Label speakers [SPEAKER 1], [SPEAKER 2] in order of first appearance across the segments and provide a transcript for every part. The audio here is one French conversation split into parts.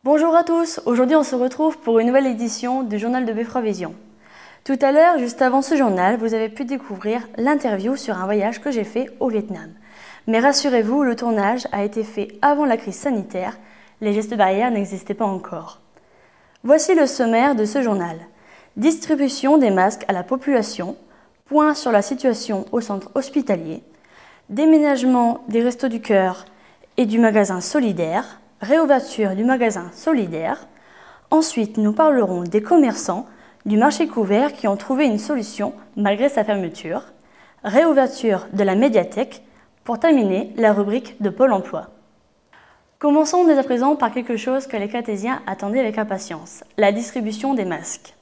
[SPEAKER 1] Bonjour à tous, aujourd'hui on se retrouve pour une nouvelle édition du journal de Beffroi Vision. Tout à l'heure, juste avant ce journal, vous avez pu découvrir l'interview sur un voyage que j'ai fait au Vietnam. Mais rassurez-vous, le tournage a été fait avant la crise sanitaire, les gestes barrières n'existaient pas encore. Voici le sommaire de ce journal. Distribution des masques à la population, point sur la situation au centre hospitalier, déménagement des Restos du Cœur et du magasin solidaire, réouverture du magasin solidaire. Ensuite, nous parlerons des commerçants du marché couvert qui ont trouvé une solution malgré sa fermeture. Réouverture de la médiathèque. Pour terminer, la rubrique de Pôle emploi. Commençons dès à présent par quelque chose que les Catésiens attendaient avec impatience, la distribution des masques.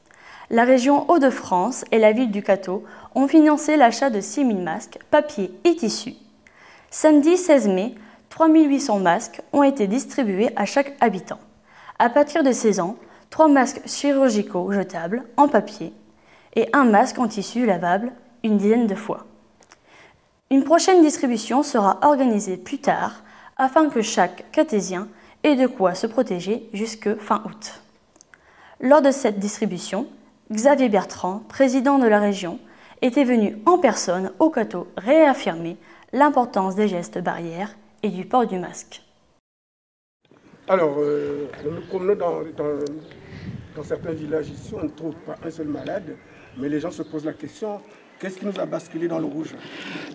[SPEAKER 1] La région Hauts-de-France et la ville du Cateau ont financé l'achat de 6 000 masques, papier et tissu. Samedi 16 mai, 3 800 masques ont été distribués à chaque habitant. À partir de 16 ans, 3 masques chirurgicaux jetables en papier et 1 masque en tissu lavable une dizaine de fois. Une prochaine distribution sera organisée plus tard afin que chaque Catésien ait de quoi se protéger jusque fin août. Lors de cette distribution, Xavier Bertrand, président de la région, était venu en personne au Cateau réaffirmer l'importance des gestes barrières et du port du masque.
[SPEAKER 2] Alors, nous nous promenons dans certains villages ici, on ne trouve pas un seul malade, mais les gens se posent la question, qu'est-ce qui nous a basculé dans le rouge?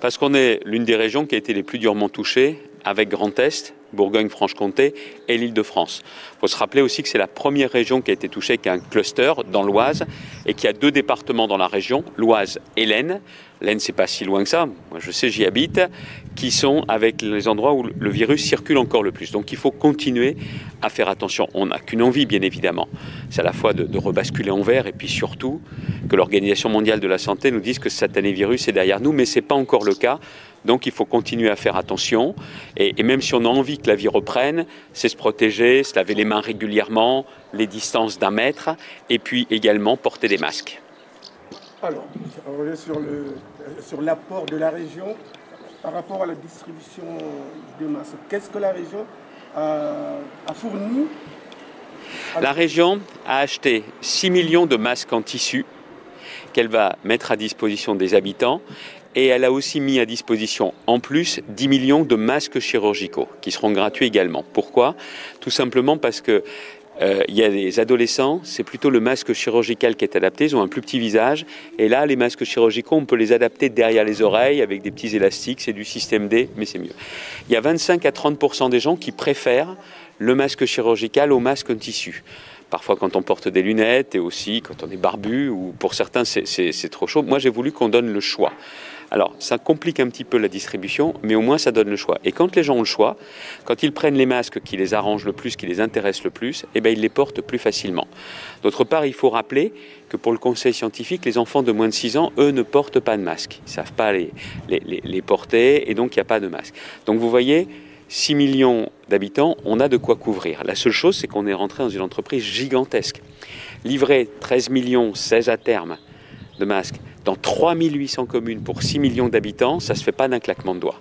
[SPEAKER 3] Parce qu'on est l'une des régions qui a été les plus durement touchées, avec Grand Est, Bourgogne-Franche-Comté et l'Île-de-France. Il faut se rappeler aussi que c'est la première région qui a été touchée, qui a un cluster dans l'Oise et qui a 2 départements dans la région, l'Oise et l'Aisne. L'Aisne, c'est pas si loin que ça, moi je sais, j'y habite, qui sont avec les endroits où le virus circule encore le plus. Donc il faut continuer à faire attention. On n'a qu'une envie, bien évidemment. C'est à la fois de rebasculer en vert et puis surtout que l'Organisation mondiale de la santé nous dise que ce satané virus est derrière nous, mais ce n'est pas encore le cas. Donc il faut continuer à faire attention et même si on a envie que la vie reprenne, c'est se protéger, se laver les mains régulièrement, les distances d'1 mètre et puis également porter des masques.
[SPEAKER 2] Alors, on revient sur l'apport de la région par rapport à la distribution des masques. Qu'est-ce que la région a fourni?
[SPEAKER 3] La région a acheté 6 millions de masques en tissu qu'elle va mettre à disposition des habitants. Et elle a aussi mis à disposition, en plus, 10 millions de masques chirurgicaux, qui seront gratuits également. Pourquoi? Tout simplement parce que il y a des adolescents, c'est plutôt le masque chirurgical qui est adapté, ils ont un plus petit visage. Et là, les masques chirurgicaux, on peut les adapter derrière les oreilles avec des petits élastiques, c'est du système D, mais c'est mieux. Il y a 25 à 30% des gens qui préfèrent le masque chirurgical au masque en tissu. Parfois quand on porte des lunettes et aussi quand on est barbu ou pour certains c'est trop chaud. Moi j'ai voulu qu'on donne le choix. Alors ça complique un petit peu la distribution mais au moins ça donne le choix. Et quand les gens ont le choix, quand ils prennent les masques qui les arrangent le plus, qui les intéressent le plus, eh bien, ils les portent plus facilement. D'autre part, il faut rappeler que pour le conseil scientifique, les enfants de moins de 6 ans, eux, ne portent pas de masque. Ils ne savent pas les porter et donc il n'y a pas de masque. Donc vous voyez, 6 millions d'habitants, on a de quoi couvrir. La seule chose, c'est qu'on est rentré dans une entreprise gigantesque. Livrer 13 millions, 16 à terme de masques dans 3 800 communes pour 6 millions d'habitants, ça ne se fait pas d'un claquement de doigts.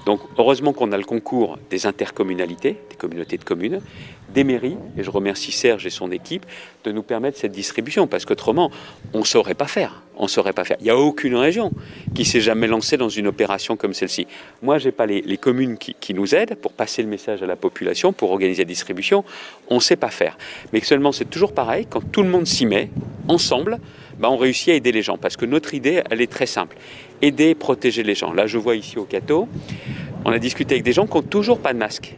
[SPEAKER 3] Donc heureusement qu'on a le concours des intercommunalités, des communautés de communes, des mairies, et je remercie Serge et son équipe de nous permettre cette distribution, parce qu'autrement, on ne saurait pas faire. On saurait pas faire. Il n'y a aucune région qui s'est jamais lancée dans une opération comme celle-ci. Moi, je n'ai pas les communes qui nous aident pour passer le message à la population, pour organiser la distribution. On ne sait pas faire. Mais seulement, c'est toujours pareil, quand tout le monde s'y met, ensemble, on réussit à aider les gens. Parce que notre idée, elle est très simple. Aider, protéger les gens. Là, je vois ici au Cateau, on a discuté avec des gens qui n'ont toujours pas de masque.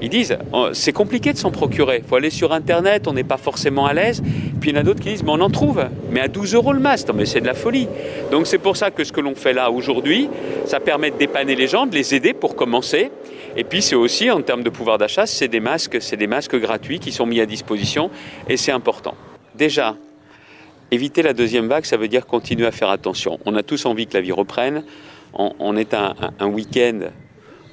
[SPEAKER 3] Ils disent, c'est compliqué de s'en procurer. Il faut aller sur Internet, on n'est pas forcément à l'aise. Puis il y en a d'autres qui disent, mais on en trouve. Mais à 12 € le masque, mais c'est de la folie. Donc c'est pour ça que ce que l'on fait là aujourd'hui, ça permet de dépanner les gens, de les aider pour commencer. Et puis c'est aussi, en termes de pouvoir d'achat, c'est des masques gratuits qui sont mis à disposition. Et c'est important. Déjà, éviter la deuxième vague, ça veut dire continuer à faire attention. On a tous envie que la vie reprenne. On est un week-end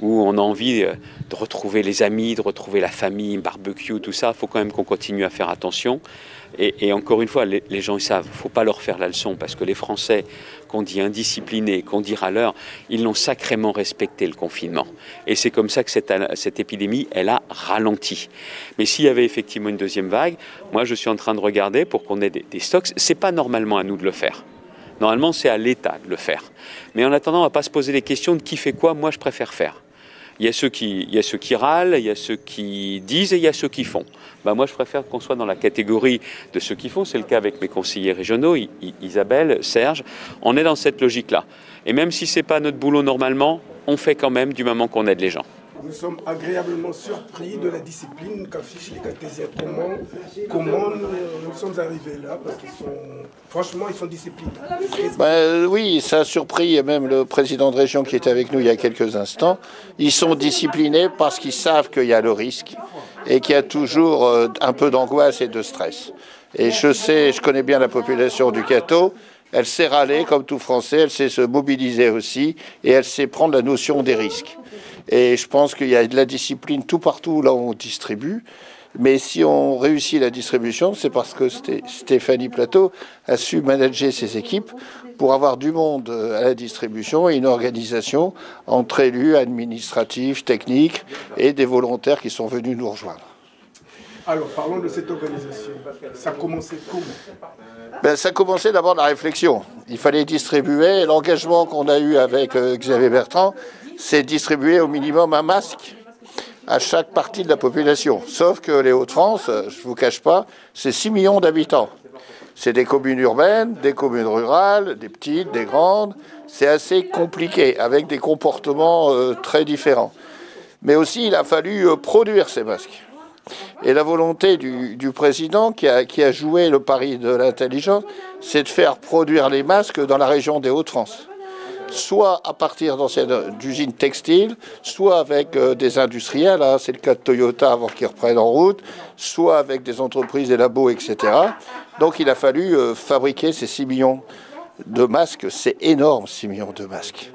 [SPEAKER 3] où on a envie de retrouver les amis, de retrouver la famille, barbecue, tout ça. Il faut quand même qu'on continue à faire attention. Et encore une fois, les gens ils savent, il ne faut pas leur faire la leçon, parce que les Français, qu'on dit indisciplinés, qu'on dit râleurs, ils l'ont sacrément respecté le confinement. Et c'est comme ça que cette épidémie, elle a ralenti. Mais s'il y avait effectivement une deuxième vague, moi je suis en train de regarder pour qu'on ait des stocks. Ce n'est pas normalement à nous de le faire. Normalement, c'est à l'État de le faire. Mais en attendant, on ne va pas se poser les questions de qui fait quoi. Moi, je préfère faire. Il y a ceux qui râlent, il y a ceux qui disent et il y a ceux qui font. Moi, je préfère qu'on soit dans la catégorie de ceux qui font. C'est le cas avec mes conseillers régionaux, Isabelle, Serge. On est dans cette logique-là. Et même si ce n'est pas notre boulot normalement, on fait quand même du moment qu'on aide les gens.
[SPEAKER 2] Nous sommes agréablement surpris de la discipline qu'affichent les Cartésiens. Comment nous sommes arrivés là? Parce qu'ils sont, franchement, ils sont disciplinés.
[SPEAKER 4] Oui, ça a surpris même le président de région qui était avec nous il y a quelques instants. Ils sont disciplinés parce qu'ils savent qu'il y a le risque et qu'il y a toujours un peu d'angoisse et de stress. Et je connais bien la population du Cateau. Elle sait râler comme tout Français, elle sait se mobiliser aussi et elle sait prendre la notion des risques. Et je pense qu'il y a de la discipline tout partout là où on distribue. Mais si on réussit la distribution, c'est parce que Stéphanie Plateau a su manager ses équipes pour avoir du monde à la distribution et une organisation entre élus, administratifs, techniques et des volontaires qui sont venus nous rejoindre.
[SPEAKER 2] Alors, parlons de cette organisation. Ça a commencé comment?
[SPEAKER 4] Ça a commencé d'abord la réflexion. Il fallait distribuer. L'engagement qu'on a eu avec Xavier Bertrand, c'est distribuer au minimum un masque à chaque partie de la population. Sauf que les Hauts-de-France, je ne vous cache pas, c'est 6 millions d'habitants. C'est des communes urbaines, des communes rurales, des petites, des grandes. C'est assez compliqué, avec des comportements très différents. Mais aussi, il a fallu produire ces masques. Et la volonté du président, qui a joué le pari de l'intelligence, c'est de faire produire les masques dans la région des Hauts-de-France. Soit à partir d'usines textiles, soit avec des industriels, hein, c'est le cas de Toyota avant qu'ils reprennent en route, soit avec des entreprises, des labos, etc. Donc il a fallu fabriquer ces 6 millions de masques, c'est énorme, 6 millions de masques.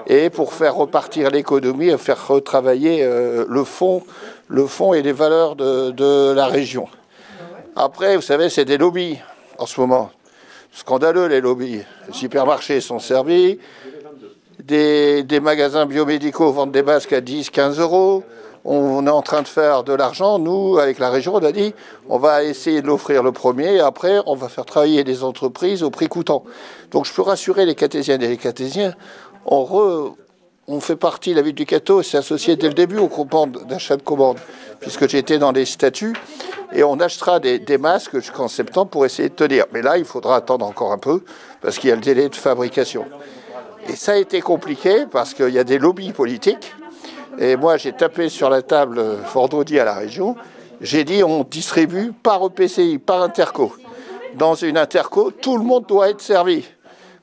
[SPEAKER 4] Et pour faire repartir l'économie, faire retravailler le fond et les valeurs de la région. Après, vous savez, c'est des lobbies en ce moment. Scandaleux, les lobbies. Les supermarchés sont servis. Des magasins biomédicaux vendent des masques à 10, 15 euros. On est en train de faire de l'argent. Nous, avec la région, on a dit on va essayer de l'offrir le premier et après, on va faire travailler les entreprises au prix coûtant. Donc, je peux rassurer les Catésiennes et les Catésiens, on fait partie, la ville du Cateau, s'est associé dès le début aux commandes d'achat de commandes, puisque j'étais dans les statuts, et on achètera des masques jusqu'en septembre pour essayer de tenir. Mais là, il faudra attendre encore un peu, parce qu'il y a le délai de fabrication. Et ça a été compliqué, parce qu'il y a des lobbies politiques, et moi, j'ai tapé sur la table vendredi à la région, j'ai dit on distribue par EPCI, par interco. Dans une interco, tout le monde doit être servi,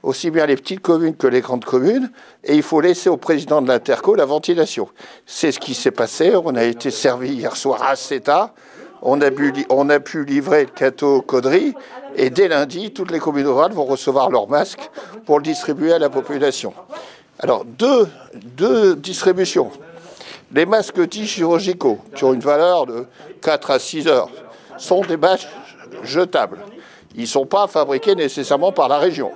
[SPEAKER 4] aussi bien les petites communes que les grandes communes, et il faut laisser au président de l'interco la ventilation. C'est ce qui s'est passé, on a été servi hier soir assez tard, on a pu livrer le Cateau Caudry, et dès lundi, toutes les communes rurales vont recevoir leurs masques pour le distribuer à la population. Alors, deux distributions. Les masques dits chirurgicaux, qui ont une valeur de 4 à 6 heures, sont des masques jetables. Ils ne sont pas fabriqués nécessairement par la région.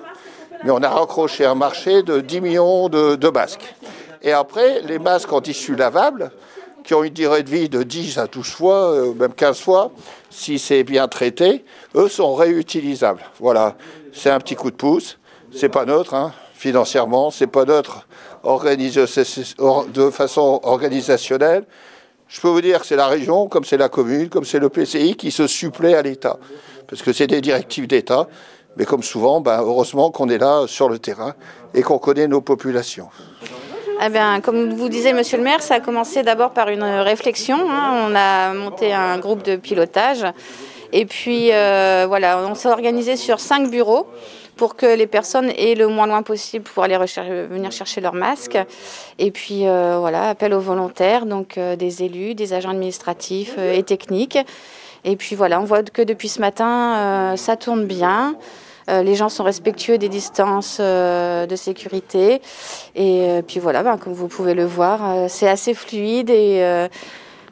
[SPEAKER 4] Mais on a raccroché un marché de 10 millions de masques. Et après, les masques en tissu lavable, qui ont une durée de vie de 10 à 12 fois, même 15 fois, si c'est bien traité, eux sont réutilisables. Voilà, c'est un petit coup de pouce. C'est pas neutre, hein, financièrement, c'est pas neutre de façon organisationnelle. Je peux vous dire que c'est la région, comme c'est la commune, comme c'est le PCI, qui se supplée à l'État. Parce que c'est des directives d'État. Mais comme souvent, heureusement qu'on est là sur le terrain et qu'on connaît nos populations.
[SPEAKER 5] Eh bien, comme vous disiez, monsieur le maire, ça a commencé d'abord par une réflexion. On a monté un groupe de pilotage. Et puis, voilà, on s'est organisé sur 5 bureaux pour que les personnes aient le moins loin possible pour aller venir chercher leurs masques. Et puis, voilà, appel aux volontaires, donc des élus, des agents administratifs et techniques. Et puis voilà, on voit que depuis ce matin, ça tourne bien. Les gens sont respectueux des distances de sécurité. Et puis voilà, comme vous pouvez le voir, c'est assez fluide et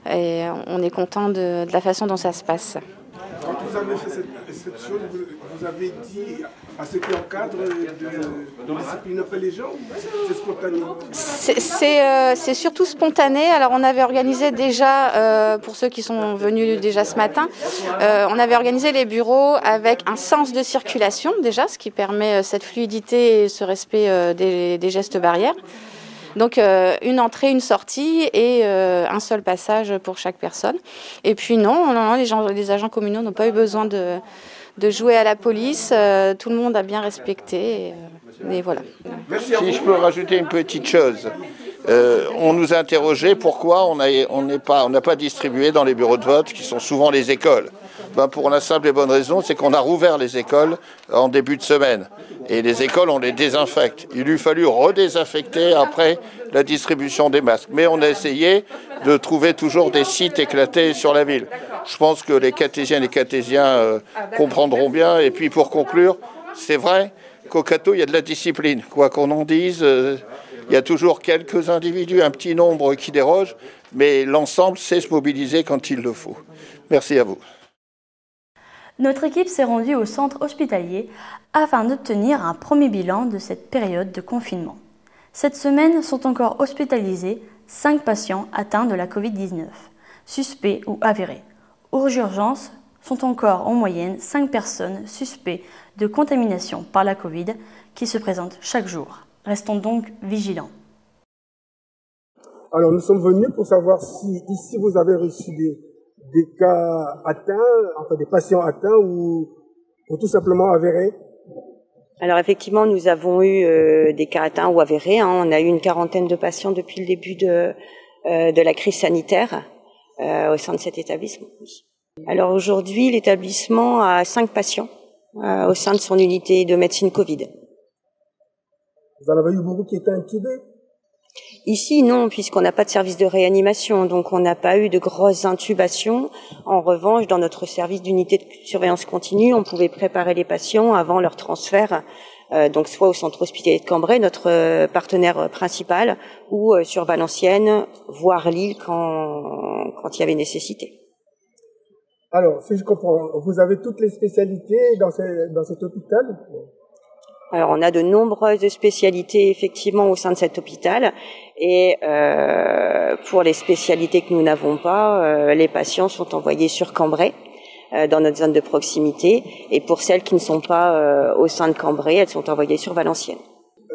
[SPEAKER 5] on est content de la façon dont ça se passe.
[SPEAKER 2] Quand vous avez fait cette chose, vous avez dit à ceux qui encadrent de discipliner un peu les gens, c'est spontané?
[SPEAKER 5] C'est surtout spontané. Alors on avait organisé déjà, pour ceux qui sont venus déjà ce matin, on avait organisé les bureaux avec un sens de circulation déjà, ce qui permet cette fluidité et ce respect des gestes barrières. Donc une entrée, une sortie et un seul passage pour chaque personne. Et puis non, les agents communaux n'ont pas eu besoin de jouer à la police. Tout le monde a bien respecté. Et voilà.
[SPEAKER 4] Si je peux rajouter une petite chose. On nous a interrogé pourquoi on n'a pas distribué dans les bureaux de vote, qui sont souvent les écoles. Pour la simple et bonne raison, c'est qu'on a rouvert les écoles en début de semaine. Et les écoles, on les désinfecte. Il eût fallu redésinfecter après la distribution des masques. Mais on a essayé de trouver toujours des sites éclatés sur la ville. Je pense que les Cathésiennes et Cathésiens comprendront bien. Et puis pour conclure, c'est vrai qu'au Cateau, il y a de la discipline. Quoi qu'on en dise, il y a toujours quelques individus, un petit nombre qui dérogent, mais l'ensemble sait se mobiliser quand il le faut. Merci à vous.
[SPEAKER 1] Notre équipe s'est rendue au centre hospitalier afin d'obtenir un premier bilan de cette période de confinement. Cette semaine sont encore hospitalisés 5 patients atteints de la Covid-19, suspects ou avérés. Aux urgences sont encore en moyenne 5 personnes suspectes de contamination par la Covid qui se présentent chaque jour. Restons donc vigilants.
[SPEAKER 2] Alors nous sommes venus pour savoir si ici vous avez reçu des cas atteints, enfin des patients atteints ou tout simplement avérés.
[SPEAKER 6] Alors effectivement, nous avons eu des cas atteints ou avérés. On a eu une quarantaine de patients depuis le début de la crise sanitaire au sein de cet établissement. Alors aujourd'hui, l'établissement a 5 patients au sein de son unité de médecine Covid.
[SPEAKER 2] Vous en avez eu beaucoup qui étaient intubés?
[SPEAKER 6] Ici, non, puisqu'on n'a pas de service de réanimation, donc on n'a pas eu de grosses intubations. En revanche, dans notre service d'unité de surveillance continue, on pouvait préparer les patients avant leur transfert, donc soit au centre hospitalier de Cambrai, notre partenaire principal, ou sur Valenciennes, voire Lille quand il y avait nécessité.
[SPEAKER 2] Alors, si je comprends, vous avez toutes les spécialités dans cet hôpital?
[SPEAKER 6] Alors, on a de nombreuses spécialités effectivement au sein de cet hôpital et pour les spécialités que nous n'avons pas, les patients sont envoyés sur Cambrai dans notre zone de proximité et pour celles qui ne sont pas au sein de Cambrai, elles sont envoyées sur Valenciennes.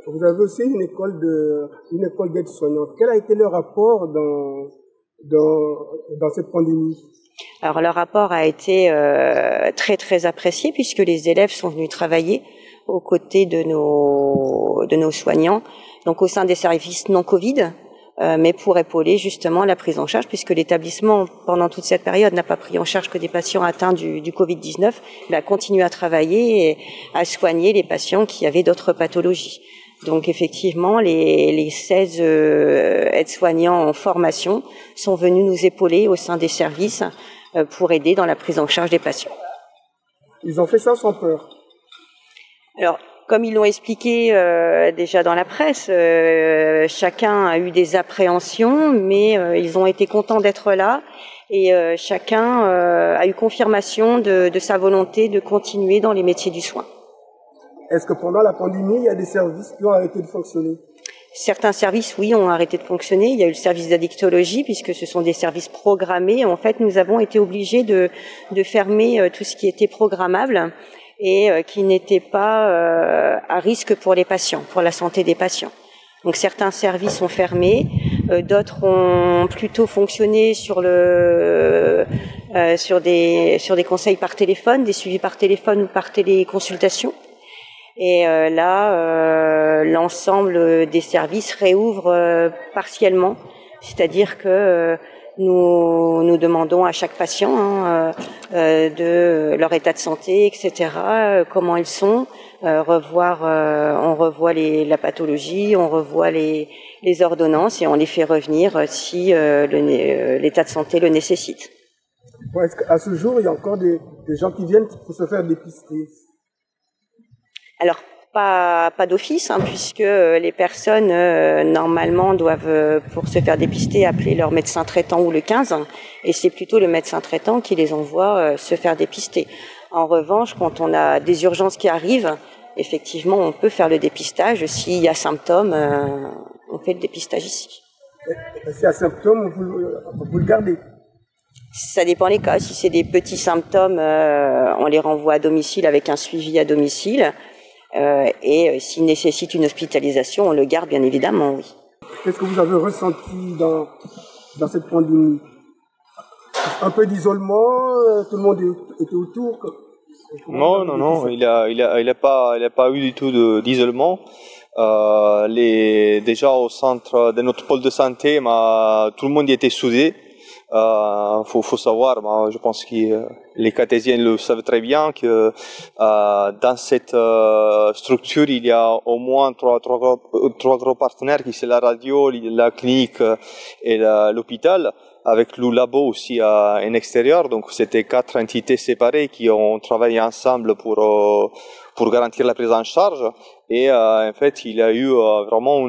[SPEAKER 2] Vous avez aussi une école d'aide-soignante. Quel a été le rapport dans cette pandémie?
[SPEAKER 6] Alors, le rapport a été très très apprécié puisque les élèves sont venus travailler aux côtés de nos soignants, donc au sein des services non Covid, mais pour épauler justement la prise en charge, puisque l'établissement, pendant toute cette période, n'a pas pris en charge que des patients atteints du Covid-19, mais a continué à travailler et à soigner les patients qui avaient d'autres pathologies. Donc effectivement, les 16 aides-soignants en formation sont venus nous épauler au sein des services pour aider dans la prise en charge des patients.
[SPEAKER 2] Ils ont fait ça sans peur?
[SPEAKER 6] Alors, comme ils l'ont expliqué déjà dans la presse, chacun a eu des appréhensions, mais ils ont été contents d'être là et chacun a eu confirmation de sa volonté de continuer dans les métiers du soin.
[SPEAKER 2] Est-ce que pendant la pandémie, il y a des services qui ont arrêté de fonctionner?
[SPEAKER 6] Certains services, oui, ont arrêté de fonctionner. Il y a eu le service d'addictologie, puisque ce sont des services programmés. En fait, nous avons été obligés de fermer tout ce qui était programmable et qui n'était pas à risque pour les patients, pour la santé des patients. Donc certains services ont fermé, d'autres ont plutôt fonctionné sur des conseils par téléphone, des suivis par téléphone ou par téléconsultation. Et là, l'ensemble des services réouvre partiellement, c'est-à-dire que nous demandons à chaque patient de leur état de santé, etc., comment ils sont, on revoit la pathologie, on revoit les ordonnances et on les fait revenir si l'état de santé le nécessite.
[SPEAKER 2] Bon, est-ce qu'à ce jour, il y a encore des gens qui viennent pour se faire dépister?
[SPEAKER 6] Alors, pas d'office, puisque les personnes, normalement, doivent, pour se faire dépister, appeler leur médecin traitant ou le 15, et c'est plutôt le médecin traitant qui les envoie se faire dépister. En revanche, quand on a des urgences qui arrivent, effectivement, on peut faire le dépistage. S'il y a symptômes, on fait le dépistage ici.
[SPEAKER 2] S'il y a symptômes, vous le gardez?
[SPEAKER 6] Ça dépend des cas. Si c'est des petits symptômes, on les renvoie à domicile avec un suivi à domicile. Et s'il nécessite une hospitalisation, on le garde bien évidemment, oui.
[SPEAKER 2] Qu'est-ce que vous avez ressenti dans cette pandémie? Un peu d'isolement, tout le monde était autour?
[SPEAKER 7] Non, il a pas eu du tout d'isolement. Déjà au centre de notre pôle de santé, tout le monde y était soudé. Faut savoir, je pense que les cartésiens le savent très bien, que dans cette structure il y a au moins trois gros partenaires, qui c'est la radio, la clinique et l'hôpital, avec le labo aussi en extérieur. Donc c'était 4 entités séparées qui ont travaillé ensemble pour garantir la prise en charge. Et en fait, il y a eu vraiment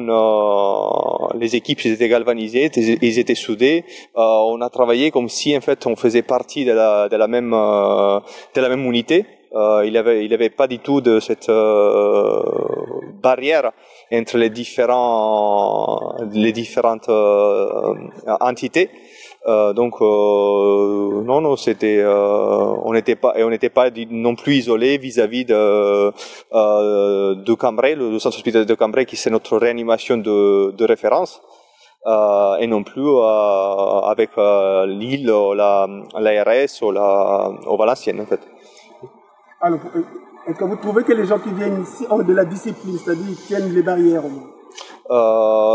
[SPEAKER 7] les équipes étaient galvanisées, ils étaient soudés. On a travaillé comme si en fait on faisait partie de la même unité. Il y avait pas du tout de cette barrière entre les différentes entités. Non, c'était, on n'était pas non plus isolé vis-à-vis de Cambrai, le centre hospitalier de Cambrai, qui c'est notre réanimation de référence, et non plus avec Lille, l'ARS ou Valenciennes, en fait.
[SPEAKER 2] Alors, est-ce que vous trouvez que les gens qui viennent ici ont de la discipline, c'est-à-dire ils tiennent les barrières?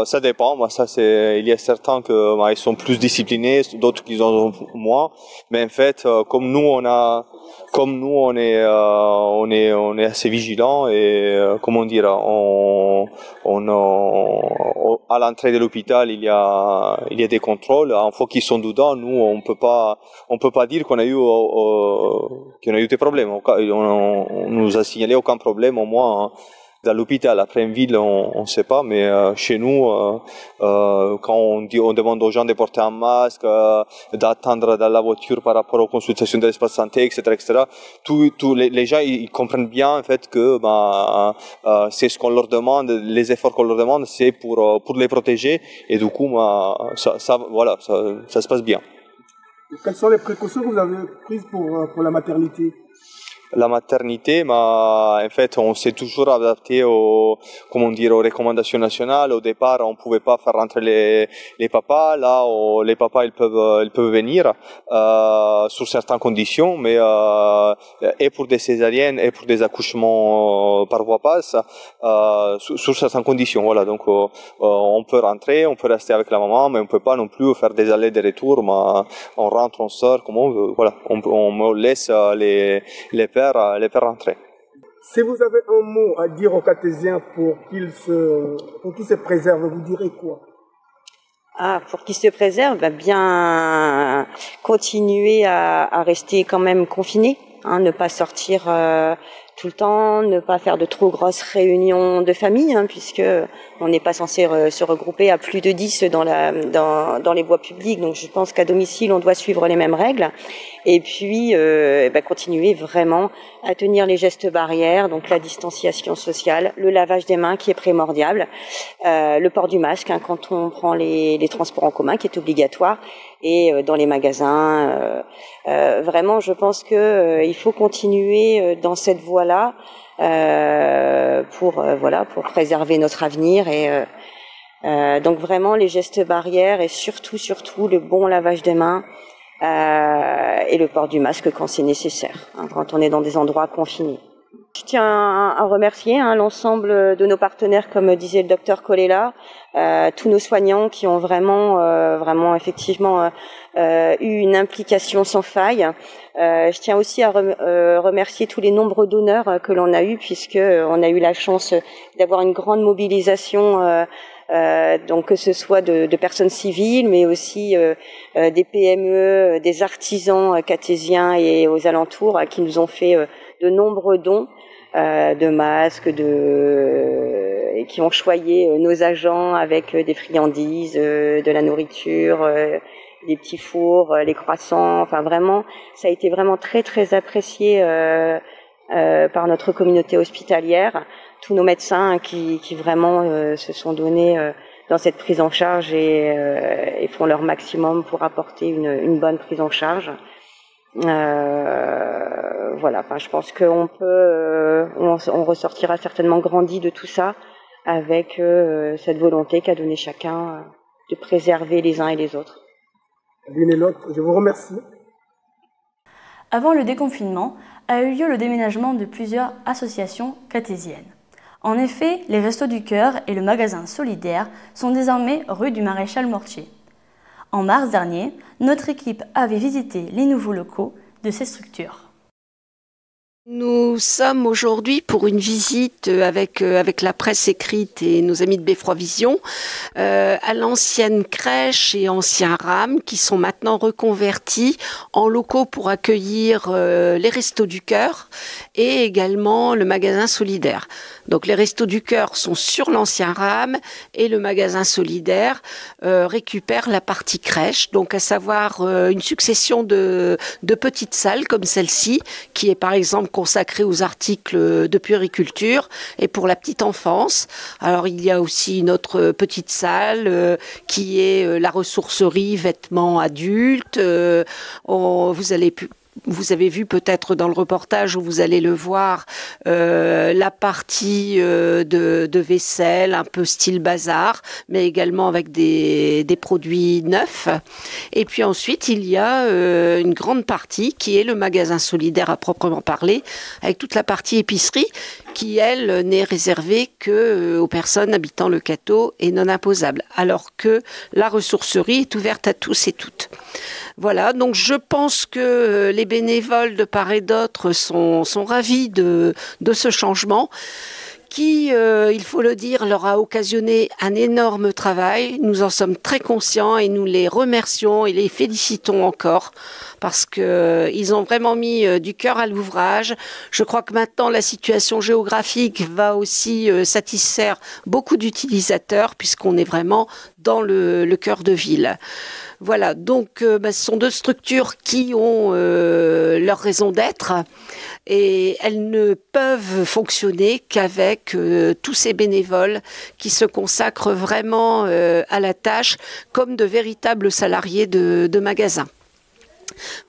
[SPEAKER 7] Ça dépend. Il y a certains ils sont plus disciplinés, d'autres qui en ont moins. Mais en fait, comme nous on est assez vigilants, et comment dire, à l'entrée de l'hôpital il y a des contrôles. Une fois qu'ils sont dedans, nous on peut pas dire qu'on a eu des problèmes. On nous a signalé aucun problème, au moins dans l'hôpital. Après, en ville, on sait pas, mais chez nous, quand on demande aux gens de porter un masque, d'attendre dans la voiture par rapport aux consultations de l'espace santé, etc., tous les gens, ils comprennent bien, en fait, que c'est ce qu'on leur demande, les efforts qu'on leur demande, c'est pour les protéger, et du coup, ça se passe bien.
[SPEAKER 2] Quelles sont les précautions que vous avez prises pour la maternité?
[SPEAKER 7] La maternité, en fait, on s'est toujours adapté aux recommandations nationales. Au départ, on pouvait pas faire rentrer les papas. Là, les papas, ils peuvent venir, sous certaines conditions, mais, et pour des césariennes, et pour des accouchements par voie basse, sous certaines conditions. Voilà. Donc, on peut rentrer, on peut rester avec la maman, mais on peut pas non plus faire des allers et retours, on rentre, on sort, comme on veut. Voilà. On laisse les pères rentrer.
[SPEAKER 2] Si vous avez un mot à dire aux cartésiens pour qu'ils se préservent, vous direz quoi?
[SPEAKER 6] Pour qu'ils se préservent, bien continuer à rester quand même confinés, ne pas sortir tout le temps, ne pas faire de trop grosses réunions de famille, puisque on n'est pas censé se regrouper à plus de 10 dans les voies publiques. Donc je pense qu'à domicile, on doit suivre les mêmes règles. Et puis continuer vraiment à tenir les gestes barrières, donc la distanciation sociale, le lavage des mains qui est primordial, le port du masque quand on prend les transports en commun, qui est obligatoire, et dans les magasins. Vraiment, je pense que il faut continuer dans cette voie-là pour préserver notre avenir, et donc vraiment les gestes barrières, et surtout le bon lavage des mains, et le port du masque quand c'est nécessaire, quand on est dans des endroits confinés. Je tiens à remercier l'ensemble de nos partenaires, comme disait le docteur Colella, tous nos soignants qui ont vraiment effectivement eu une implication sans faille. Je tiens aussi à remercier tous les nombreux donneurs que l'on a eus, puisque on a eu la chance d'avoir une grande mobilisation, donc que ce soit de personnes civiles, mais aussi des PME, des artisans cartésiens et aux alentours, qui nous ont fait de nombreux dons. de masques, et qui ont choyé nos agents avec des friandises, de la nourriture, des petits fours, les croissants. Enfin vraiment, ça a été vraiment très très apprécié par notre communauté hospitalière. Tous nos médecins qui vraiment se sont donnés dans cette prise en charge et font leur maximum pour apporter une bonne prise en charge. Voilà, enfin, je pense qu'on on ressortira certainement grandi de tout ça avec cette volonté qu'a donnée chacun de préserver les uns et les autres.
[SPEAKER 2] L'une et l'autre, je vous remercie.
[SPEAKER 1] Avant le déconfinement, a eu lieu le déménagement de plusieurs associations cathésiennes. En effet, les Restos du Cœur et le magasin solidaire sont désormais rue du Maréchal Mortier. En mars dernier, notre équipe avait visité les nouveaux locaux de ces structures.
[SPEAKER 8] Nous sommes aujourd'hui pour une visite avec la presse écrite et nos amis de Beffroi Vision à l'ancienne crèche et ancien RAM qui sont maintenant reconvertis en locaux pour accueillir les Restos du Cœur et également le magasin solidaire. Donc les Restos du Cœur sont sur l'ancien RAM et le magasin solidaire récupère la partie crèche, donc à savoir une succession de petites salles comme celle-ci qui est par exemple consacré aux articles de puériculture et pour la petite enfance. Alors il y a aussi une autre petite salle qui est la ressourcerie vêtements adultes. Vous avez vu peut-être dans le reportage où vous allez le voir la partie de vaisselle un peu style bazar, mais également avec des produits neufs. Et puis ensuite il y a une grande partie qui est le magasin solidaire à proprement parler, avec toute la partie épicerie qui elle n'est réservée que aux personnes habitant le Cateau et non imposables, alors que la ressourcerie est ouverte à tous et toutes. Voilà, donc je pense que les bénévoles de part et d'autre sont ravis de ce changement qui, il faut le dire, leur a occasionné un énorme travail. Nous en sommes très conscients et nous les remercions et les félicitons encore parce qu'ils ont vraiment mis du cœur à l'ouvrage. Je crois que maintenant la situation géographique va aussi satisfaire beaucoup d'utilisateurs puisqu'on est vraiment dans le cœur de ville. Voilà, donc ce sont deux structures qui ont leur raison d'être et elles ne peuvent fonctionner qu'avec tous ces bénévoles qui se consacrent vraiment à la tâche comme de véritables salariés de magasins.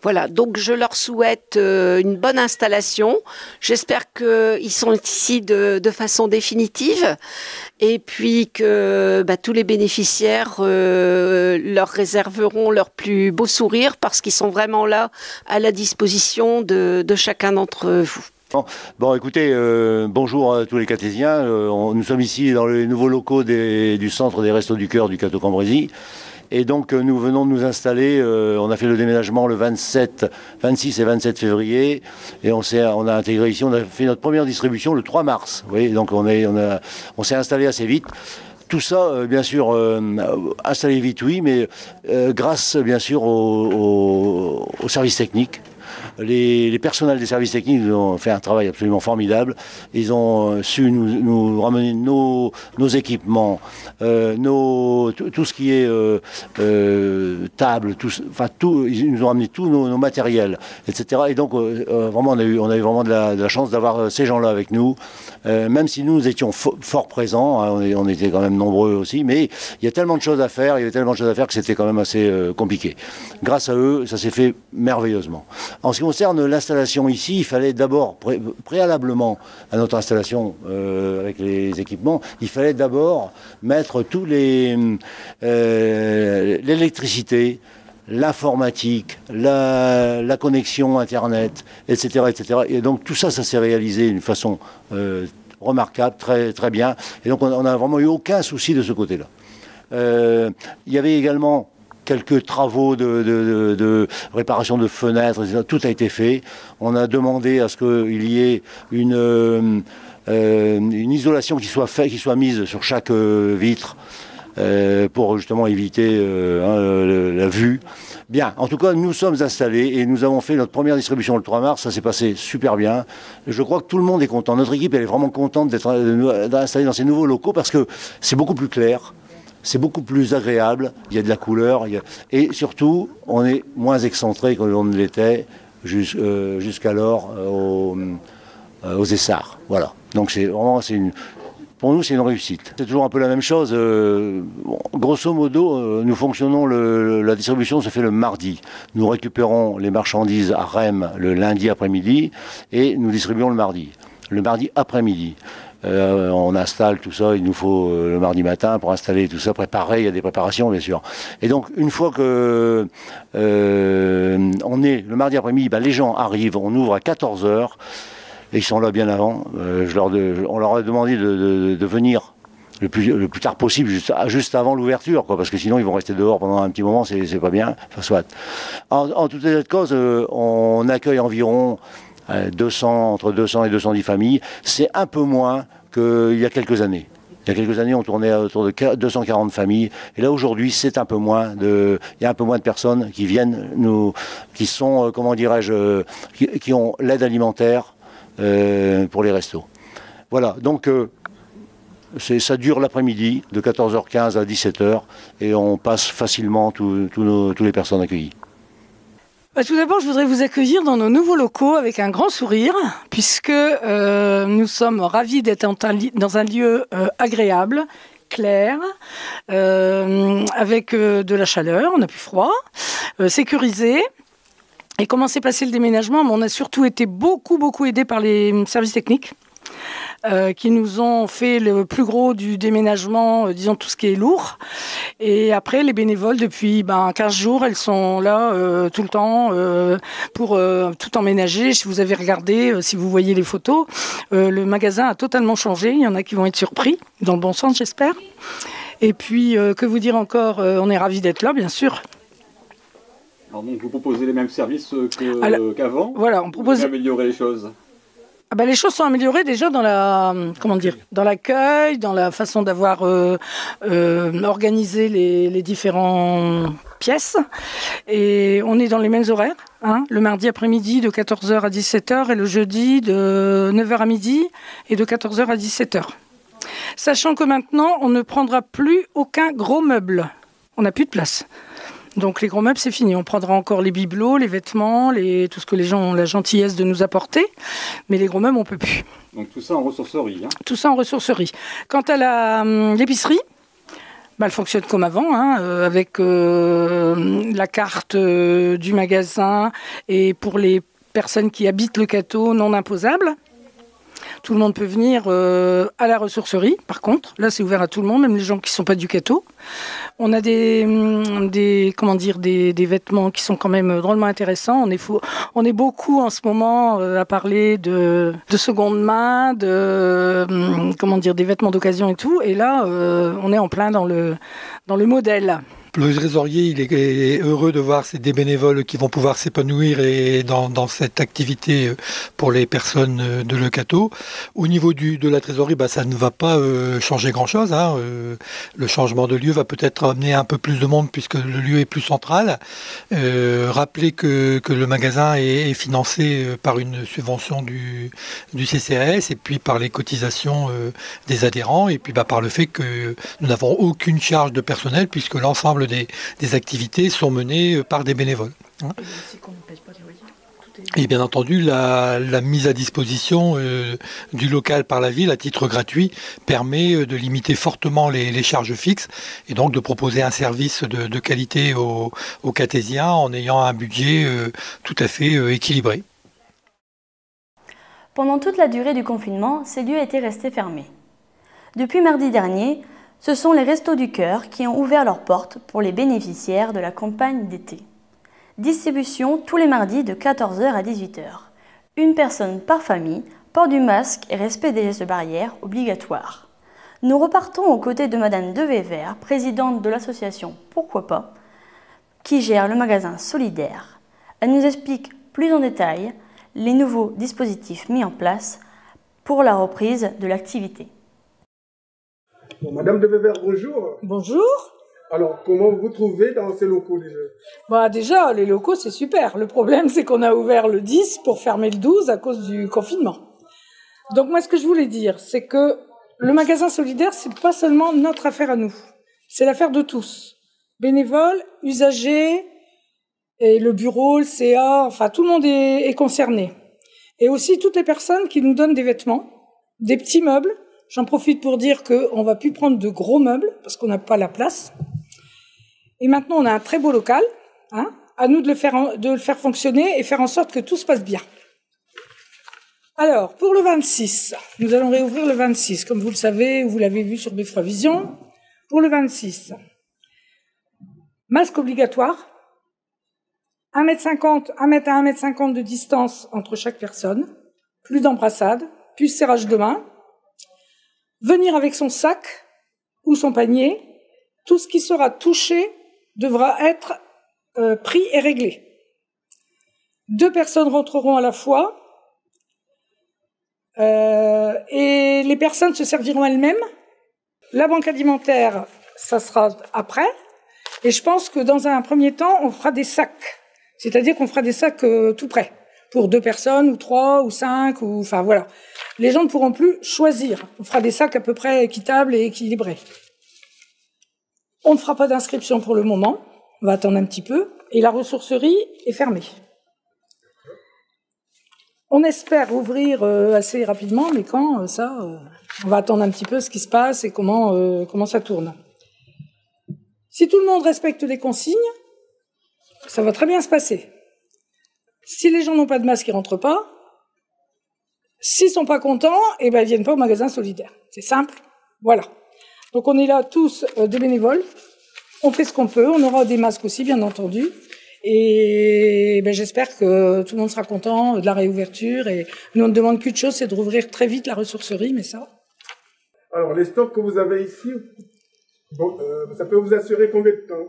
[SPEAKER 8] Voilà, donc je leur souhaite une bonne installation. J'espère qu'ils sont ici de façon définitive et puis que tous les bénéficiaires leur réserveront leur plus beau sourire parce qu'ils sont vraiment là à la disposition de chacun d'entre vous.
[SPEAKER 9] Bon, écoutez, bonjour à tous les Cathésiens. Nous sommes ici dans les nouveaux locaux du centre des Restos du Cœur du Cateau-Cambrésis. Et donc nous venons de nous installer, on a fait le déménagement le 26 et 27 février et on a intégré ici, on a fait notre première distribution le 3 mars. Vous voyez, donc on s'est installé assez vite. Tout ça, bien sûr, installé vite, oui, mais grâce, bien sûr, au service technique. Les personnels des services techniques ont fait un travail absolument formidable. Ils ont su nous ramener nos équipements, tout ce qui est table, ils nous ont ramené tous nos matériels, etc. Et donc vraiment on a eu vraiment de la chance d'avoir ces gens-là avec nous, même si nous étions fort présents, hein, on était quand même nombreux aussi, mais il y a tellement de choses à faire, que c'était quand même assez compliqué. Grâce à eux, ça s'est fait merveilleusement. En ce qui concerne l'installation ici, il fallait d'abord, préalablement à notre installation avec les équipements, il fallait d'abord mettre tous l'électricité, l'informatique, la connexion Internet, etc., etc. Et donc tout ça, ça s'est réalisé d'une façon remarquable, très, très bien. Et donc on n'a vraiment eu aucun souci de ce côté-là. Il y avait également quelques travaux de réparation de fenêtres, etc. Tout a été fait. On a demandé à ce qu'il y ait une isolation qui soit mise sur chaque vitre. pour justement éviter la vue. Bien, en tout cas, nous sommes installés et nous avons fait notre première distribution le 3 mars. Ça s'est passé super bien. Je crois que tout le monde est content. Notre équipe, elle est vraiment contente d'être installée dans ces nouveaux locaux parce que c'est beaucoup plus clair. C'est beaucoup plus agréable, il y a de la couleur, et surtout, on est moins excentré que l'on ne l'était jusqu'alors aux Essarts. Voilà. Donc pour nous, c'est une réussite. C'est toujours un peu la même chose. Grosso modo, nous fonctionnons, la distribution se fait le mardi. Nous récupérons les marchandises à Rem le lundi après-midi et nous distribuons le mardi après-midi. On installe tout ça, il nous faut le mardi matin pour installer tout ça, préparer, il y a des préparations bien sûr. Et donc une fois que on est le mardi après-midi, les gens arrivent, on ouvre à 14h et ils sont là bien avant. On leur a demandé de venir le plus tard possible, juste avant l'ouverture, parce que sinon ils vont rester dehors pendant un petit moment, c'est pas bien. Enfin, soit. En tout état de cause, on accueille environ entre 200 et 210 familles. C'est un peu moins qu'il y a quelques années. Il y a quelques années, on tournait autour de 240 familles. Et là, aujourd'hui, c'est un peu moins il y a un peu moins de personnes qui viennent qui sont, comment dirais-je, qui ont l'aide alimentaire pour les restos. Voilà. Donc, ça dure l'après-midi, de 14h15 à 17h, et on passe facilement toutes les personnes accueillies.
[SPEAKER 10] Tout d'abord, je voudrais vous accueillir dans nos nouveaux locaux avec un grand sourire, puisque nous sommes ravis d'être dans un lieu agréable, clair, avec de la chaleur, on n'a plus froid, sécurisé. Et comment s'est passé le déménagement? On a surtout été beaucoup aidés par les services techniques. Qui nous ont fait le plus gros du déménagement, disons tout ce qui est lourd. Et après, les bénévoles, depuis 15 jours, elles sont là tout le temps pour tout emménager. Si vous avez regardé, si vous voyez les photos, le magasin a totalement changé. Il y en a qui vont être surpris, dans le bon sens, j'espère. Et puis, que vous dire encore, on est ravis d'être là, bien sûr.
[SPEAKER 11] Alors donc, vous proposez les mêmes services qu'avant?
[SPEAKER 10] Voilà, on propose...
[SPEAKER 11] Vous améliorer les choses?
[SPEAKER 10] Les choses sont améliorées déjà dans dans l'accueil, dans la façon d'avoir organisé les différentes pièces. Et on est dans les mêmes horaires, le mardi après-midi de 14h à 17h et le jeudi de 9h à midi et de 14h à 17h. Sachant que maintenant, on ne prendra plus aucun gros meuble. On n'a plus de place. Donc les gros meubles, c'est fini. On prendra encore les bibelots, les vêtements, tout ce que les gens ont la gentillesse de nous apporter. Mais les gros meubles, on ne peut plus.
[SPEAKER 11] Donc tout ça en ressourcerie.
[SPEAKER 10] Tout ça en ressourcerie. Quant à l'épicerie, elle fonctionne comme avant, avec la carte du magasin et pour les personnes qui habitent le Cateau non imposables. Tout le monde peut venir à la ressourcerie, par contre. Là, c'est ouvert à tout le monde, même les gens qui ne sont pas du Cateau. On a des vêtements qui sont quand même drôlement intéressants. On est beaucoup en ce moment à parler de seconde main, des vêtements d'occasion et tout. Et là, on est en plein dans le modèle.
[SPEAKER 12] Le trésorier, il est heureux de voir des bénévoles qui vont pouvoir s'épanouir dans cette activité pour les personnes de Le Cateau. Au niveau de la trésorerie, ça ne va pas changer grand-chose. Le changement de lieu va peut-être amener un peu plus de monde puisque le lieu est plus central. Rappelez que le magasin est financé par une subvention du CCAS et puis par les cotisations des adhérents et puis par le fait que nous n'avons aucune charge de personnel puisque l'ensemble des activités sont menées par des bénévoles. Et bien entendu, la mise à disposition du local par la ville à titre gratuit permet de limiter fortement les charges fixes et donc de proposer un service de qualité aux Catésiens en ayant un budget tout à fait équilibré.
[SPEAKER 1] Pendant toute la durée du confinement, ces lieux étaient restés fermés. Depuis mardi dernier, ce sont les Restos du Cœur qui ont ouvert leurs portes pour les bénéficiaires de la campagne d'été. Distribution tous les mardis de 14h à 18h. Une personne par famille, port du masque et respect des gestes barrières obligatoires. Nous repartons aux côtés de Madame Devévert, présidente de l'association Pourquoi pas, qui gère le magasin solidaire. Elle nous explique plus en détail les nouveaux dispositifs mis en place pour la reprise de l'activité.
[SPEAKER 2] Bon, Madame de Weber, bonjour.
[SPEAKER 10] Bonjour.
[SPEAKER 2] Alors, comment vous vous trouvez dans ces locaux déjà?
[SPEAKER 10] Bah déjà, les locaux, c'est super. Le problème, c'est qu'on a ouvert le 10 pour fermer le 12 à cause du confinement. Donc moi, ce que je voulais dire, c'est que le magasin solidaire, c'est pas seulement notre affaire à nous. C'est l'affaire de tous. Bénévoles, usagers, et le bureau, le CA, enfin tout le monde est concerné. Et aussi toutes les personnes qui nous donnent des vêtements, des petits meubles. J'en profite pour dire qu'on va plus prendre de gros meubles parce qu'on n'a pas la place. Et maintenant, on a un très beau local. Hein, à nous de le faire fonctionner et faire en sorte que tout se passe bien. Alors, pour le 26, nous allons réouvrir le 26. Comme vous le savez, vous l'avez vu sur Beffroi Vision. Pour le 26, masque obligatoire, 1,50 m, 1 mètre à 1,50 m de distance entre chaque personne, plus d'embrassade, plus serrage de main, venir avec son sac ou son panier, tout ce qui sera touché devra être pris et réglé. 2 personnes rentreront à la fois et les personnes se serviront elles-mêmes. La banque alimentaire, ça sera après. Et je pense que dans un premier temps, on fera des sacs. C'est-à-dire qu'on fera des sacs tout prêts. Pour 2 personnes, ou 3, ou 5, ou enfin voilà. Les gens ne pourront plus choisir. On fera des sacs à peu près équitables et équilibrés. On ne fera pas d'inscription pour le moment. On va attendre un petit peu. Et la ressourcerie est fermée. On espère ouvrir assez rapidement, mais quand, on va attendre un petit peu ce qui se passe et comment ça tourne. Si tout le monde respecte les consignes, ça va très bien se passer. Si les gens n'ont pas de masque, ils rentrent pas. S'ils sont pas contents, eh ben, ils viennent pas au magasin solidaire. C'est simple. Voilà. Donc on est là tous des bénévoles. On fait ce qu'on peut. On aura des masques aussi, bien entendu. Et ben, j'espère que tout le monde sera content de la réouverture. Et nous, on ne demande qu'une chose, c'est de rouvrir très vite la ressourcerie, mais ça.
[SPEAKER 2] Alors, les stocks que vous avez ici, bon, ça peut vous assurer combien de temps?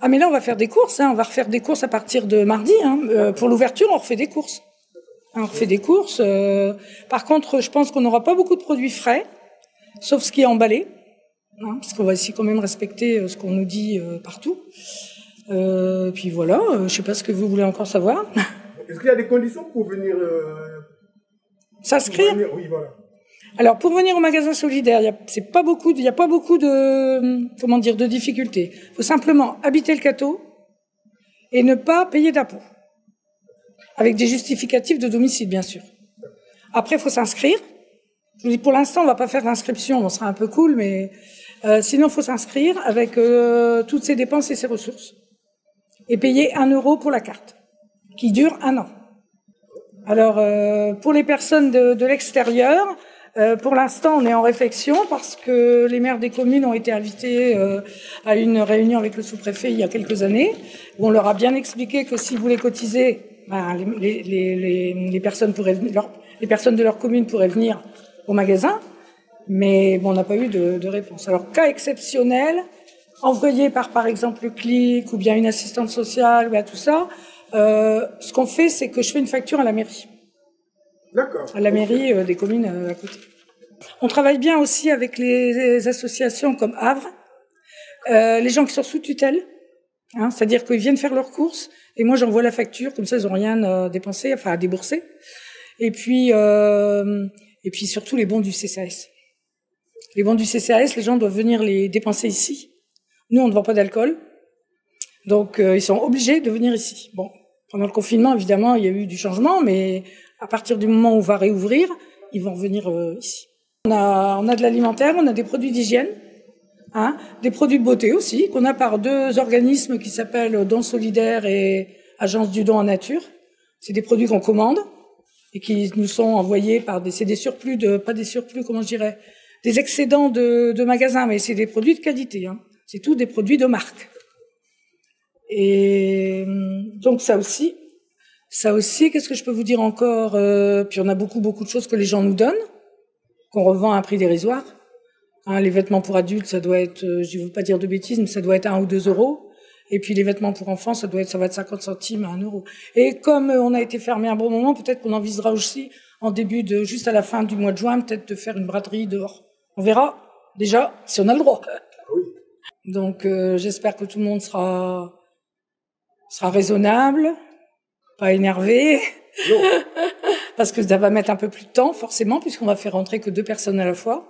[SPEAKER 10] Ah, mais là, on va faire des courses. Hein. On va refaire des courses à partir de mardi. Hein. Pour l'ouverture, on refait des courses. On refait des courses. Par contre, je pense qu'on n'aura pas beaucoup de produits frais, sauf ce qui est emballé. Hein, parce qu'on va essayer quand même respecter ce qu'on nous dit partout. Puis voilà, je ne sais pas ce que vous voulez encore savoir.
[SPEAKER 2] Est-ce qu'il y a des conditions pour venir
[SPEAKER 10] s'inscrire?
[SPEAKER 2] Oui, voilà.
[SPEAKER 10] Alors, pour venir au magasin solidaire, il n'y a pas beaucoup de difficultés. Il faut simplement habiter le Cateau et ne pas payer d'impôts. Avec des justificatifs de domicile, bien sûr. Après, il faut s'inscrire. Je vous dis, pour l'instant, on ne va pas faire d'inscription, on sera un peu cool, mais sinon, il faut s'inscrire avec toutes ses dépenses et ses ressources. Et payer 1 € pour la carte, qui dure 1 an. Alors, pour les personnes de l'extérieur, pour l'instant, on est en réflexion parce que les maires des communes ont été invités à une réunion avec le sous-préfet il y a quelques années, où on leur a bien expliqué que si vous voulez cotiser, ben, les personnes de leur commune pourraient venir au magasin, mais bon, on n'a pas eu de réponse. Alors, cas exceptionnel, envoyé par exemple le CLIC ou bien une assistante sociale, ou bien tout ça, ce qu'on fait, c'est que je fais une facture à la mairie.
[SPEAKER 2] D'accord.
[SPEAKER 10] À la mairie des communes à côté. On travaille bien aussi avec les associations comme Havre, les gens qui sont sous tutelle, hein, c'est-à-dire qu'ils viennent faire leurs courses et moi j'envoie la facture, comme ça ils n'ont rien à dépenser, enfin à débourser. Et puis surtout les bons du CCAS. Les bons du CCAS, les gens doivent venir les dépenser ici. Nous, on ne vend pas d'alcool, donc ils sont obligés de venir ici. Bon, pendant le confinement, évidemment, il y a eu du changement, mais à partir du moment où on va réouvrir, ils vont venir ici. On a de l'alimentaire, on a des produits d'hygiène, hein, des produits de beauté aussi, qu'on a par 2 organismes qui s'appellent Don Solidaire et Agence du Don en Nature. C'est des produits qu'on commande et qui nous sont envoyés c'est des surplus des excédents de magasins, mais c'est des produits de qualité, hein. C'est tout des produits de marque. Et donc ça aussi, qu'est-ce que je peux vous dire encore? Puis on a beaucoup de choses que les gens nous donnent, qu'on revend à un prix dérisoire. Hein, les vêtements pour adultes, ça doit être, je ne veux pas dire de bêtises, mais ça doit être 1 ou 2 €. Et puis les vêtements pour enfants, ça va être 50 centimes à 1 €. Et comme on a été fermé un bon moment, peut-être qu'on envisagera aussi, juste à la fin du mois de juin, peut-être de faire une braderie dehors. On verra. Déjà, si on a le droit. Donc j'espère que tout le monde sera raisonnable, pas énervé, parce que ça va mettre un peu plus de temps forcément, puisqu'on va faire rentrer que 2 personnes à la fois.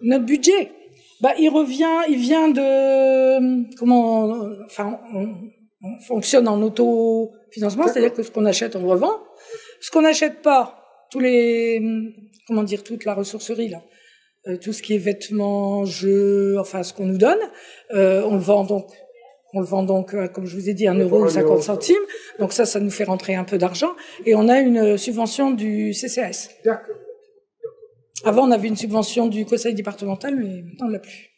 [SPEAKER 10] Notre budget, il vient de on fonctionne en autofinancement, c'est-à-dire que ce qu'on achète, on revend. Ce qu'on n'achète pas, toute la ressourcerie là. Tout ce qui est vêtements, jeux, enfin ce qu'on nous donne, on le vend donc, comme je vous ai dit, 1,50 €. Donc ça nous fait rentrer un peu d'argent. Et on a une subvention du CCAS.
[SPEAKER 2] D'accord.
[SPEAKER 10] Avant, on avait une subvention du conseil départemental, mais maintenant, on l'a plus.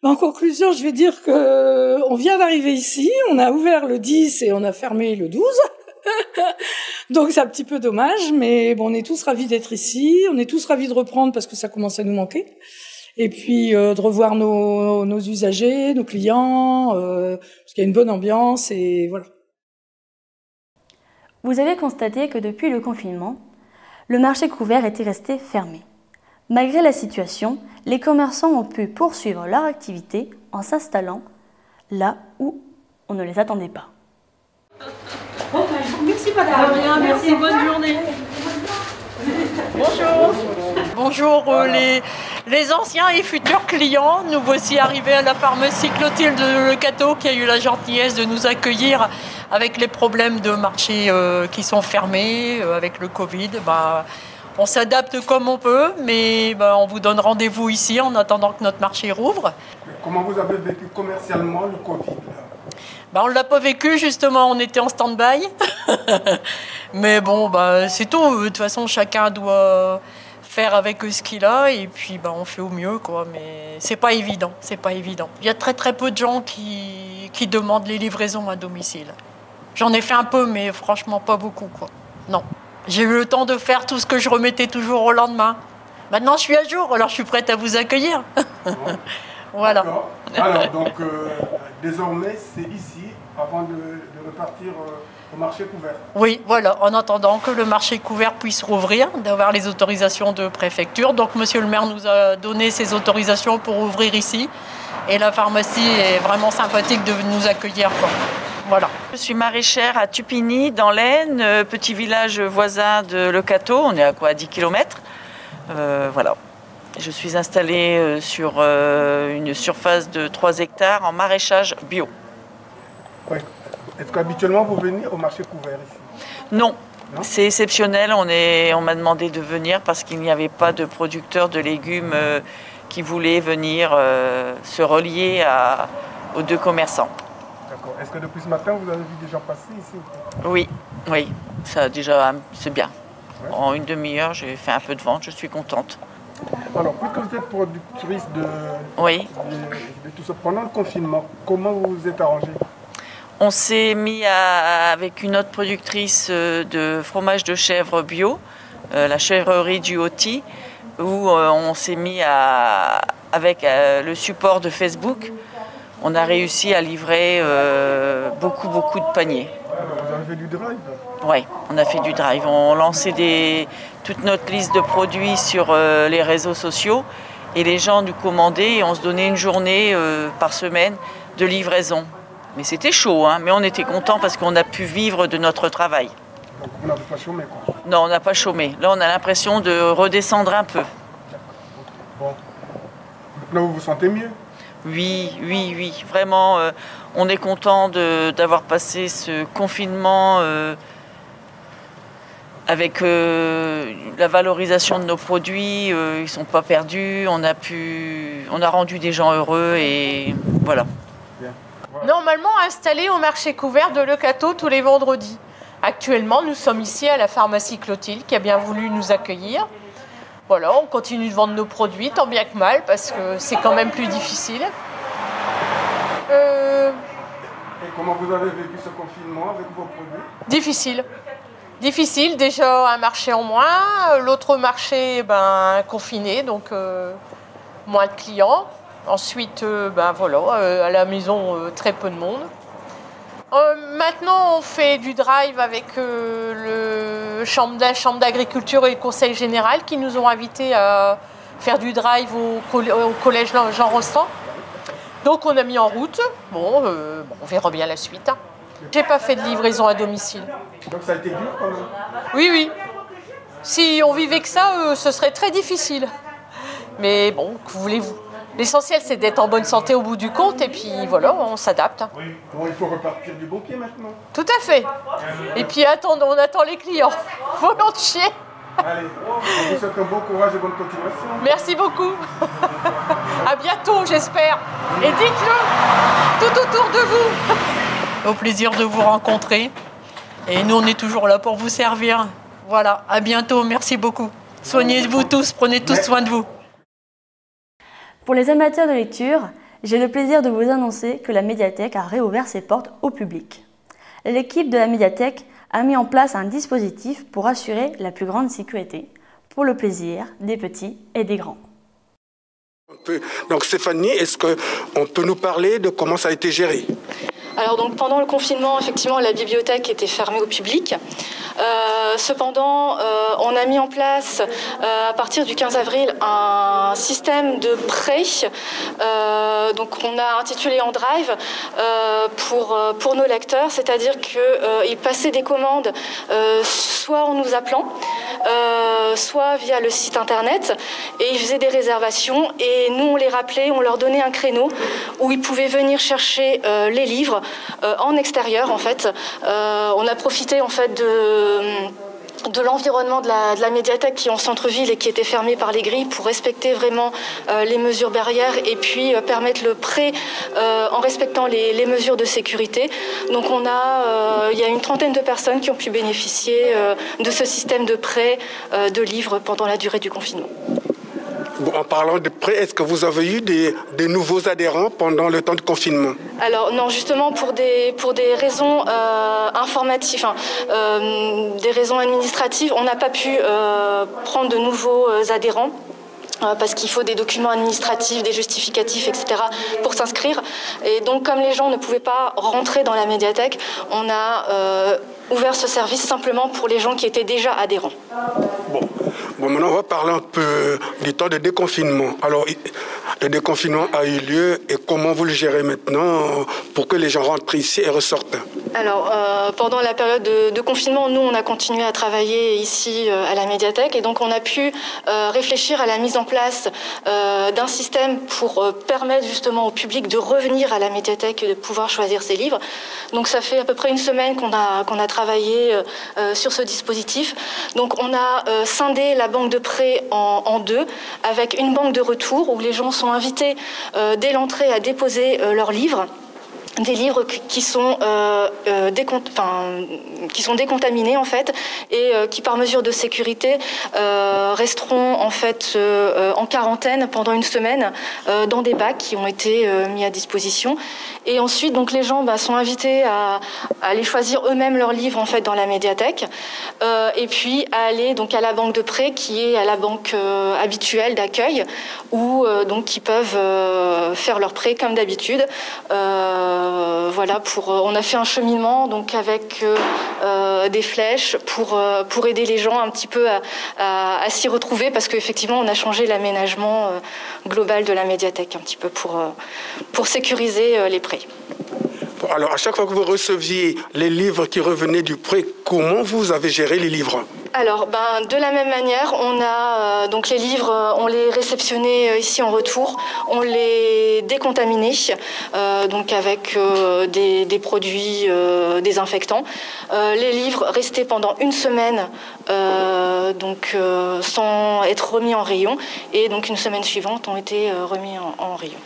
[SPEAKER 10] En conclusion, je vais dire que on vient d'arriver ici, on a ouvert le 10 et on a fermé le 12. Donc c'est un petit peu dommage, mais bon, on est tous ravis d'être ici, on est tous ravis de reprendre parce que ça commence à nous manquer. Et puis de revoir nos usagers, nos clients, parce qu'il y a une bonne ambiance et voilà.
[SPEAKER 1] Vous avez constaté que depuis le confinement, le marché couvert était resté fermé. Malgré la situation, les commerçants ont pu poursuivre leur activité en s'installant là où on ne les attendait pas.
[SPEAKER 13] Merci madame. De rien, merci, bonne journée.
[SPEAKER 14] Bonjour. Bonjour les anciens et futurs clients. Nous voici arrivés à la pharmacie Clotilde de Le Cateau qui a eu la gentillesse de nous accueillir avec les problèmes de marché qui sont fermés, avec le Covid. On s'adapte comme on peut, mais on vous donne rendez-vous ici en attendant que notre marché rouvre.
[SPEAKER 2] Comment vous avez vécu commercialement le Covid ?
[SPEAKER 14] On ne l'a pas vécu, justement, on était en stand-by. Mais bon, c'est tout. De toute façon, chacun doit faire avec ce qu'il a et puis on fait au mieux, quoi. Mais c'est pas évident, c'est pas évident. Il y a très très peu de gens qui demandent les livraisons à domicile. J'en ai fait un peu, mais franchement pas beaucoup, quoi. Non. J'ai eu le temps de faire tout ce que je remettais toujours au lendemain. Maintenant, je suis à jour, alors je suis prête à vous accueillir. Voilà.
[SPEAKER 2] Alors, donc, désormais, c'est ici, avant de repartir au marché couvert.
[SPEAKER 14] Oui, voilà, en attendant que le marché couvert puisse rouvrir, d'avoir les autorisations de préfecture. Donc, monsieur le maire nous a donné ses autorisations pour ouvrir ici. Et la pharmacie est vraiment sympathique de nous accueillir, quoi. Voilà.
[SPEAKER 15] Je suis maraîchère à Tupigny, dans l'Aisne, petit village voisin de Le Cateau. On est à 10 km. Voilà. Je suis installée sur une surface de 3 hectares en maraîchage bio.
[SPEAKER 2] Oui. Est-ce qu'habituellement vous venez au marché couvert ici ?
[SPEAKER 15] Non. C'est exceptionnel. On m'a demandé de venir parce qu'il n'y avait pas de producteurs de légumes qui voulaient venir se relier aux 2 commerçants.
[SPEAKER 2] D'accord. Est-ce que depuis ce matin, vous avez vu des gens passer ici ?
[SPEAKER 15] Oui, ça déjà, c'est bien. Ouais. En une demi-heure, j'ai fait un peu de vente, je suis contente.
[SPEAKER 2] Alors, puisque vous êtes productrice de tout ça, pendant le confinement, comment vous vous êtes arrangé ?
[SPEAKER 15] On s'est mis avec une autre productrice de fromage de chèvre bio, la chèvrerie du Hauty, où on s'est mis avec le support de Facebook. On a réussi à livrer beaucoup de paniers.
[SPEAKER 2] Vous avez fait du drive ?
[SPEAKER 15] Oui, on a fait du drive. On lançait toute notre liste de produits sur les réseaux sociaux et les gens nous commandaient et on se donnait une journée par semaine de livraison. Mais c'était chaud, mais on était contents parce qu'on a pu vivre de notre travail.
[SPEAKER 2] Donc vous n'avez pas chômé, quoi ?
[SPEAKER 15] Non, on n'a pas chômé. Là, on a l'impression de redescendre un peu.
[SPEAKER 2] Bon. Là, vous vous sentez mieux ?
[SPEAKER 15] Oui. Vraiment, on est content d'avoir passé ce confinement avec la valorisation de nos produits. Ils ne sont pas perdus. On a rendu des gens heureux et voilà.
[SPEAKER 16] Normalement installé au marché couvert de Le Cateau tous les vendredis. Actuellement, nous sommes ici à la pharmacie Clotilde qui a bien voulu nous accueillir. Voilà, on continue de vendre nos produits, tant bien que mal, parce que c'est quand même plus difficile.
[SPEAKER 2] Et comment vous avez vécu ce confinement avec vos produits ?
[SPEAKER 16] Difficile. Difficile, déjà un marché en moins, l'autre marché confiné, donc moins de clients. Ensuite, à la maison, très peu de monde. Maintenant, on fait du drive avec la Chambre d'agriculture et le Conseil général qui nous ont invités à faire du drive au collège Jean Rostand. Donc on a mis en route. Bon, on verra bien la suite. Hein. J'ai pas fait de livraison à domicile.
[SPEAKER 2] Donc ça a été dur quand même?
[SPEAKER 16] Oui, oui. Si on vivait que ça, ce serait très difficile. Mais bon, que voulez-vous? L'essentiel, c'est d'être en bonne santé au bout du compte, et puis voilà, on s'adapte.
[SPEAKER 2] Oui. Bon, il faut repartir du bon pied maintenant.
[SPEAKER 16] Tout à fait. Et puis on attend les clients. Volontiers.
[SPEAKER 2] Allez, on vous souhaite un bon courage et bonne continuation.
[SPEAKER 16] Merci beaucoup. À bientôt, j'espère. Et dites-le tout autour de vous.
[SPEAKER 14] Au plaisir de vous rencontrer. Et nous, on est toujours là pour vous servir. Voilà, à bientôt. Merci beaucoup. Soignez-vous tous, prenez tous soin de vous.
[SPEAKER 1] Pour les amateurs de lecture, j'ai le plaisir de vous annoncer que la médiathèque a réouvert ses portes au public. L'équipe de la médiathèque a mis en place un dispositif pour assurer la plus grande sécurité, pour le plaisir des petits et des grands.
[SPEAKER 2] Donc Stéphanie, est-ce qu'on peut nous parler de comment ça a été géré?
[SPEAKER 17] Alors donc pendant le confinement, effectivement, la bibliothèque était fermée au public. Cependant, on a mis en place à partir du 15 avril un système de prêt. Donc on a intitulé en drive pour nos lecteurs, c'est-à-dire qu'ils passaient des commandes soit en nous appelant, soit via le site internet, et ils faisaient des réservations et nous on les rappelait, on leur donnait un créneau où ils pouvaient venir chercher les livres en extérieur en fait. On a profité en fait de l'environnement de la médiathèque qui est en centre-ville et qui était fermée par les grilles pour respecter vraiment les mesures barrières et puis permettre le prêt en respectant les mesures de sécurité. Donc il y a une trentaine de personnes qui ont pu bénéficier de ce système de prêt de livres pendant la durée du confinement.
[SPEAKER 2] Bon, en parlant de prêt, est-ce que vous avez eu des nouveaux adhérents pendant le temps de confinement?
[SPEAKER 17] Alors non, justement pour des raisons informatives, des raisons administratives, on n'a pas pu prendre de nouveaux adhérents. Parce qu'il faut des documents administratifs, des justificatifs, etc. pour s'inscrire. Et donc, comme les gens ne pouvaient pas rentrer dans la médiathèque, on a ouvert ce service simplement pour les gens qui étaient déjà adhérents.
[SPEAKER 2] Bon, maintenant, on va parler un peu du temps de déconfinement. Alors, le déconfinement a eu lieu et comment vous le gérez maintenant pour que les gens rentrent ici et ressortent?
[SPEAKER 17] Alors, pendant la période de confinement, nous, on a continué à travailler ici à la médiathèque et donc on a pu réfléchir à la mise en place d'un système pour permettre justement au public de revenir à la médiathèque et de pouvoir choisir ses livres. Donc ça fait à peu près une semaine qu'on a travaillé sur ce dispositif. Donc on a scindé la banque de prêt en deux, avec une banque de retour où les gens sont invités dès l'entrée à déposer leurs livres. Des livres qui sont décontaminés en fait et qui par mesure de sécurité resteront en fait en quarantaine pendant une semaine dans des bacs qui ont été mis à disposition. Et ensuite donc les gens sont invités à aller choisir eux-mêmes leurs livres en fait dans la médiathèque et puis à aller donc à la banque de prêt qui est à la banque habituelle d'accueil où donc ils peuvent faire leur prêt comme d'habitude. Voilà, on a fait un cheminement donc avec des flèches pour aider les gens un petit peu à s'y retrouver parce qu'effectivement on a changé l'aménagement global de la médiathèque un petit peu pour sécuriser les prêts.
[SPEAKER 2] Bon, alors, à chaque fois que vous receviez les livres qui revenaient du prêt, comment vous avez géré les livres?
[SPEAKER 17] Alors, de la même manière, on a donc les livres, on les réceptionnait ici en retour, on les décontaminait, donc avec des produits désinfectants. Les livres restaient pendant une semaine, donc sans être remis en rayon, et donc une semaine suivante ont été remis en rayon.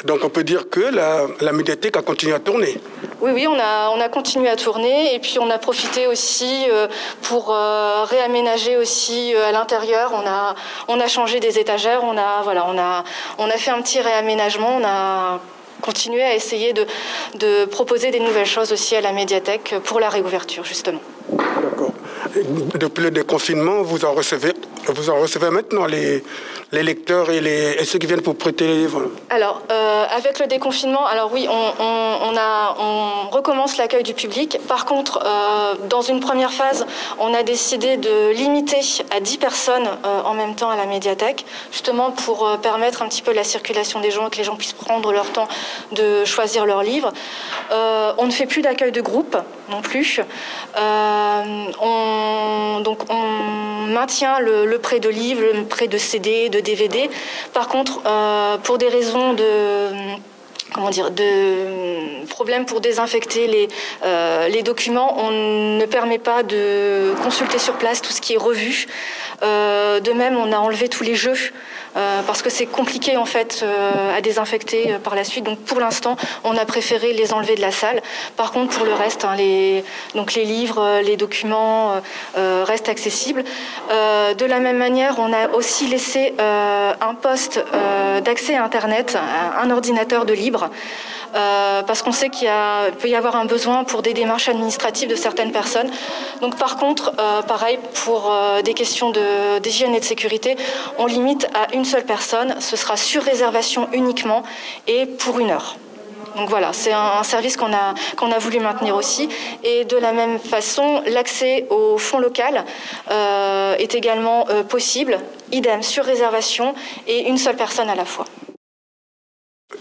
[SPEAKER 2] Donc on peut dire que la médiathèque a continué à tourner.
[SPEAKER 17] Oui, on a continué à tourner et puis on a profité aussi pour réaménager aussi à l'intérieur. On a changé des étagères, on a fait un petit réaménagement, on a continué à essayer de proposer des nouvelles choses aussi à la médiathèque pour la réouverture justement.
[SPEAKER 2] D'accord. Depuis le déconfinement, vous en recevez maintenant les lecteurs et ceux qui viennent pour prêter les livres?
[SPEAKER 17] Alors, avec le déconfinement, alors oui, on recommence l'accueil du public. Par contre, dans une première phase, on a décidé de limiter à 10 personnes en même temps à la médiathèque, justement pour permettre un petit peu la circulation des gens et que les gens puissent prendre leur temps de choisir leurs livres. On ne fait plus d'accueil de groupe non plus. Donc on maintient le prêt de livres, le prêt de CD, de DVD. Par contre, pour des raisons de problèmes pour désinfecter les documents, on ne permet pas de consulter sur place tout ce qui est revu. De même, on a enlevé tous les jeux parce que c'est compliqué en fait à désinfecter par la suite. Donc pour l'instant, on a préféré les enlever de la salle. Par contre, pour le reste, les livres, les documents restent accessibles. De la même manière, on a aussi laissé un poste d'accès à Internet, un ordinateur de libre. Parce qu'on sait qu'il peut y avoir un besoin pour des démarches administratives de certaines personnes. Donc par contre, pareil, pour des questions d'hygiène et de sécurité, on limite à une seule personne. Ce sera sur réservation uniquement et pour 1 heure. Donc voilà, c'est un service qu'on a voulu maintenir aussi. Et de la même façon, l'accès au fonds local est également possible, idem, sur réservation et une seule personne à la fois.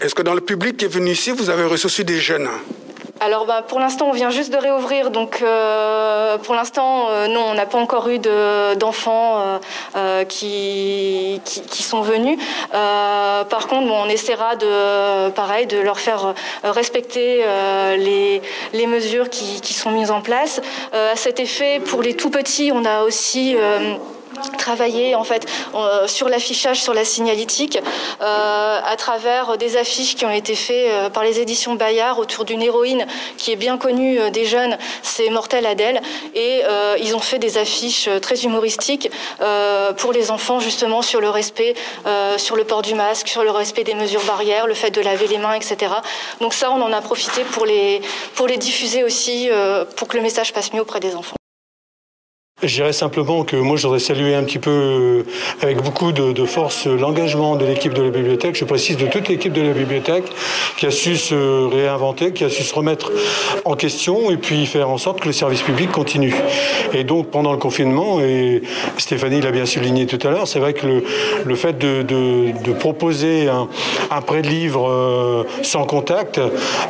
[SPEAKER 2] Est-ce que dans le public qui est venu ici, vous avez reçu des jeunes?
[SPEAKER 17] Alors pour l'instant, on vient juste de réouvrir, donc pour l'instant, non, on n'a pas encore eu d'enfants qui sont venus. Par contre, on essaiera de leur faire respecter les mesures qui sont mises en place. À cet effet, pour les tout petits, on a aussi travailler en fait sur l'affichage, sur la signalétique, à travers des affiches qui ont été faites par les éditions Bayard autour d'une héroïne qui est bien connue des jeunes, c'est Mortel Adèle, et ils ont fait des affiches très humoristiques pour les enfants justement sur le respect, sur le port du masque, sur le respect des mesures barrières, le fait de laver les mains, etc. Donc ça, on en a profité pour les diffuser aussi, pour que le message passe mieux auprès des enfants.
[SPEAKER 18] Je dirais simplement que moi, je voudrais saluer un petit peu, avec beaucoup de force, l'engagement de l'équipe de la bibliothèque. Je précise de toute l'équipe de la bibliothèque qui a su se réinventer, qui a su se remettre en question et puis faire en sorte que le service public continue. Et donc, pendant le confinement, et Stéphanie l'a bien souligné tout à l'heure, c'est vrai que le fait de proposer un prêt de livres sans contact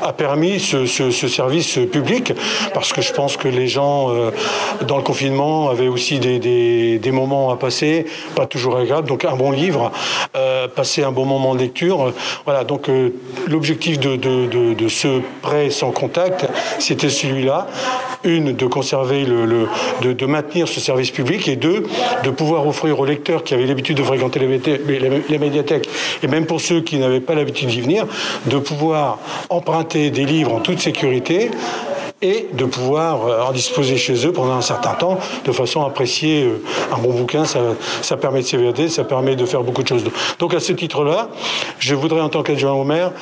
[SPEAKER 18] a permis ce service public, parce que je pense que les gens, dans le confinement, avait aussi des moments à passer, pas toujours agréables, donc un bon livre, passer un bon moment de lecture. Voilà, donc l'objectif de ce prêt sans contact, c'était celui-là. Une, de conserver, de maintenir ce service public, et deux, de pouvoir offrir aux lecteurs qui avaient l'habitude de fréquenter les médiathèques, et même pour ceux qui n'avaient pas l'habitude d'y venir, de pouvoir emprunter des livres en toute sécurité, et de pouvoir en disposer chez eux pendant un certain temps, de façon à apprécier un bon bouquin. Ça permet de s'évader, ça permet de faire beaucoup de choses. Donc à ce titre-là, je voudrais, en tant qu'adjoint au maire,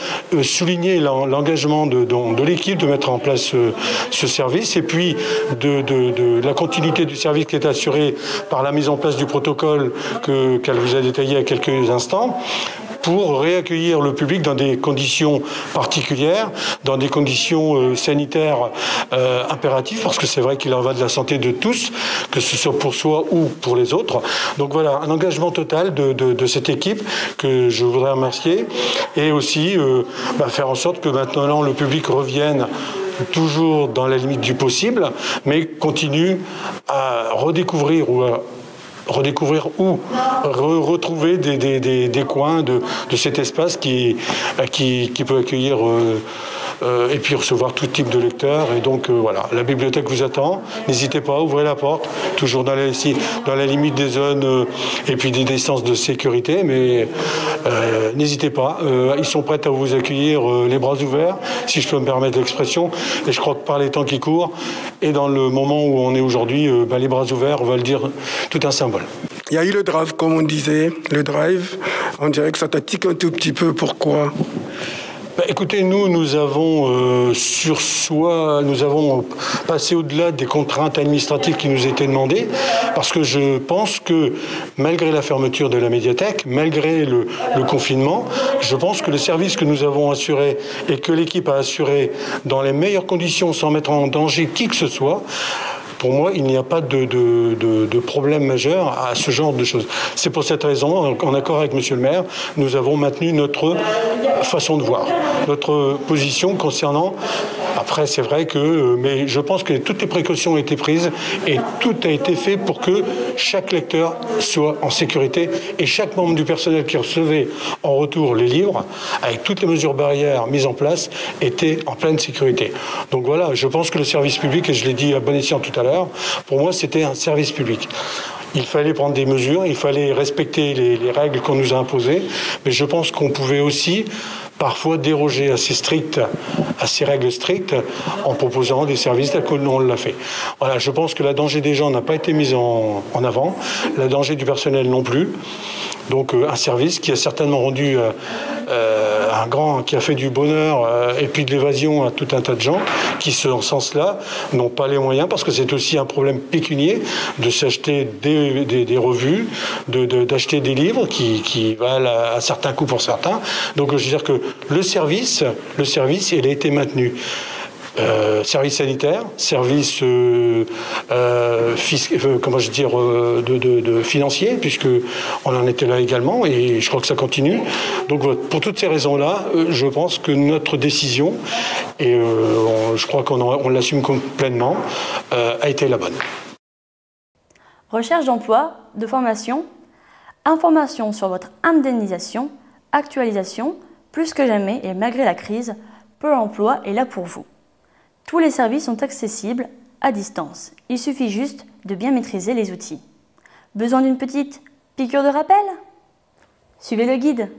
[SPEAKER 18] souligner l'engagement de l'équipe de mettre en place ce service, et puis de la continuité du service qui est assurée par la mise en place du protocole qu'elle vous a détaillé il y a quelques instants, pour réaccueillir le public dans des conditions particulières, dans des conditions sanitaires impératives, parce que c'est vrai qu'il en va de la santé de tous, que ce soit pour soi ou pour les autres. Donc voilà, un engagement total de cette équipe que je voudrais remercier, et aussi faire en sorte que maintenant le public revienne toujours dans la limite du possible, mais continue à redécouvrir ou retrouver des coins de cet espace qui peut accueillir et puis recevoir tout type de lecteurs. Et donc voilà, la bibliothèque vous attend. N'hésitez pas, ouvrez la porte, toujours dans la limite des zones et puis des distances de sécurité, mais n'hésitez pas. Ils sont prêts à vous accueillir les bras ouverts, si je peux me permettre l'expression. Et je crois que par les temps qui courent et dans le moment où on est aujourd'hui, les bras ouverts veulent dire tout un symbole.
[SPEAKER 2] Il y a eu le drive, comme on disait, le drive. On dirait que ça t'a tiqué un tout petit peu. Pourquoi ?
[SPEAKER 18] Écoutez, nous avons nous avons passé au-delà des contraintes administratives qui nous étaient demandées, parce que je pense que malgré la fermeture de la médiathèque, malgré le confinement, je pense que le service que nous avons assuré et que l'équipe a assuré dans les meilleures conditions, sans mettre en danger qui que ce soit, pour moi, il n'y a pas de problème majeur à ce genre de choses. C'est pour cette raison, en accord avec Monsieur le maire, nous avons maintenu notre façon de voir, notre position concernant... Après, c'est vrai que... Mais je pense que toutes les précautions ont été prises et tout a été fait pour que chaque lecteur soit en sécurité et chaque membre du personnel qui recevait en retour les livres, avec toutes les mesures barrières mises en place, était en pleine sécurité. Donc voilà, je pense que le service public, et je l'ai dit à bon escient tout à l'heure, pour moi, c'était un service public. Il fallait prendre des mesures, il fallait respecter les règles qu'on nous a imposées, mais je pense qu'on pouvait aussi parfois déroger à ces règles strictes en proposant des services tels que nous on l'a fait. Voilà, je pense que la danger des gens n'a pas été mise en avant, la danger du personnel non plus. Donc un service qui a certainement rendu qui a fait du bonheur et puis de l'évasion à tout un tas de gens qui, en ce sens-là, n'ont pas les moyens, parce que c'est aussi un problème pécunier de s'acheter des revues, d'acheter des livres qui valent à certains coûts pour certains. Donc je veux dire que le service, il a été maintenu. Service sanitaire, service financier, puisque on en était là également, et je crois que ça continue. Donc pour toutes ces raisons-là, je pense que notre décision, et je crois qu'on l'assume pleinement, a été la bonne.
[SPEAKER 1] Recherche d'emploi, de formation, information sur votre indemnisation, actualisation, plus que jamais et malgré la crise, Pôle emploi est là pour vous. Tous les services sont accessibles à distance. Il suffit juste de bien maîtriser les outils. Besoin d'une petite piqûre de rappel? Suivez le guide.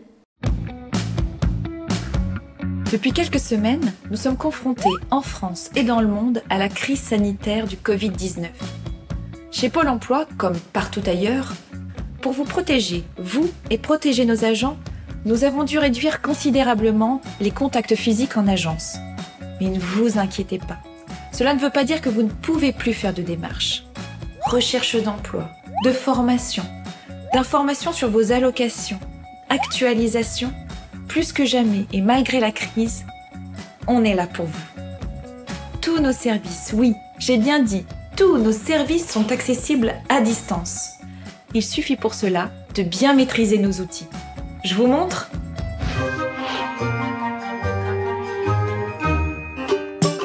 [SPEAKER 19] Depuis quelques semaines, nous sommes confrontés en France et dans le monde à la crise sanitaire du Covid-19. Chez Pôle emploi, comme partout ailleurs, pour vous protéger, vous et protéger nos agents, nous avons dû réduire considérablement les contacts physiques en agence. Mais ne vous inquiétez pas. Cela ne veut pas dire que vous ne pouvez plus faire de démarches. Recherche d'emploi, de formation, d'informations sur vos allocations, actualisation, plus que jamais et malgré la crise, on est là pour vous. Tous nos services, oui, j'ai bien dit, tous nos services sont accessibles à distance. Il suffit pour cela de bien maîtriser nos outils. Je vous montre ?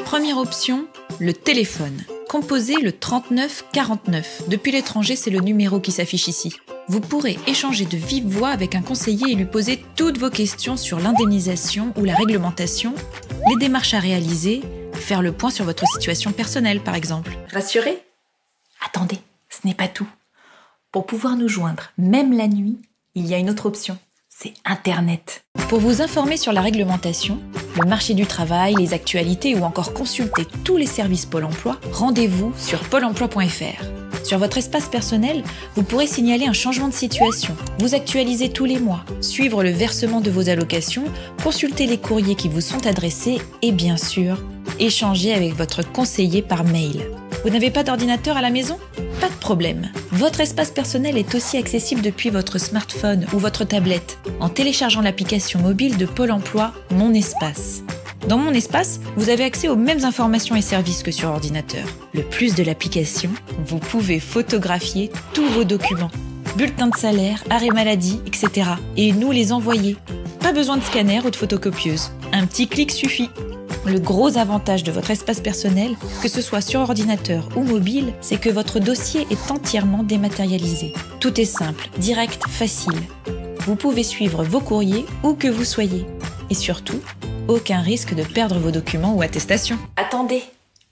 [SPEAKER 19] Première option, le téléphone. Composez le 39 49. Depuis l'étranger, c'est le numéro qui s'affiche ici. Vous pourrez échanger de vive voix avec un conseiller et lui poser toutes vos questions sur l'indemnisation ou la réglementation, les démarches à réaliser, faire le point sur votre situation personnelle par exemple. Rassuré ? Attendez, ce n'est pas tout. Pour pouvoir nous joindre, même la nuit, il y a une autre option. C'est Internet. Pour vous informer sur la réglementation, le marché du travail, les actualités ou encore consulter tous les services Pôle emploi, rendez-vous sur pôle emploi.fr. Sur votre espace personnel, vous pourrez signaler un changement de situation, vous actualiser tous les mois, suivre le versement de vos allocations, consulter les courriers qui vous sont adressés et bien sûr, échanger avec votre conseiller par mail. Vous n'avez pas d'ordinateur à la maison ? Pas de problème. Votre espace personnel est aussi accessible depuis votre smartphone ou votre tablette en téléchargeant l'application mobile de Pôle emploi Mon Espace. Dans Mon Espace, vous avez accès aux mêmes informations et services que sur ordinateur. Le plus de l'application, vous pouvez photographier tous vos documents, bulletins de salaire, arrêt maladie, etc. et nous les envoyer. Pas besoin de scanner ou de photocopieuse. Un petit clic suffit. Le gros avantage de votre espace personnel, que ce soit sur ordinateur ou mobile, c'est que votre dossier est entièrement dématérialisé. Tout est simple, direct, facile. Vous pouvez suivre vos courriers où que vous soyez. Et surtout, aucun risque de perdre vos documents ou attestations. Attendez,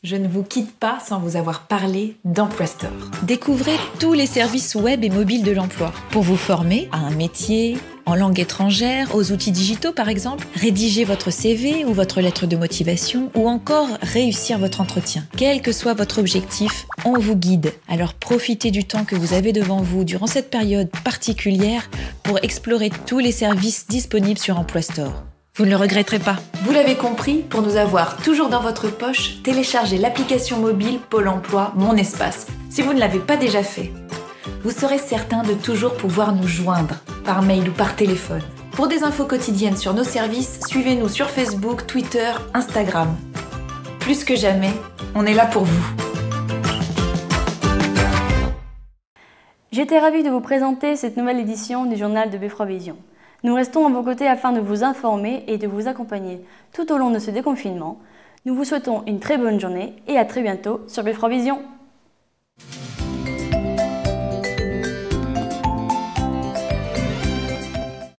[SPEAKER 19] je ne vous quitte pas sans vous avoir parlé d'Emploi Store. Découvrez tous les services web et mobiles de l'emploi pour vous former à un métier, en langue étrangère, aux outils digitaux par exemple, rédiger votre CV ou votre lettre de motivation ou encore réussir votre entretien. Quel que soit votre objectif, on vous guide. Alors profitez du temps que vous avez devant vous durant cette période particulière pour explorer tous les services disponibles sur Emploi Store. Vous ne le regretterez pas.
[SPEAKER 20] Vous l'avez compris, pour nous avoir toujours dans votre poche, téléchargez l'application mobile Pôle emploi Mon Espace, si vous ne l'avez pas déjà fait. Vous serez certain de toujours pouvoir nous joindre, par mail ou par téléphone. Pour des infos quotidiennes sur nos services, suivez-nous sur Facebook, Twitter, Instagram. Plus que jamais, on est là pour vous.
[SPEAKER 1] J'étais ravie de vous présenter cette nouvelle édition du journal de Beffroi Vision. Nous restons à vos côtés afin de vous informer et de vous accompagner tout au long de ce déconfinement. Nous vous souhaitons une très bonne journée et à très bientôt sur Beffroi Vision.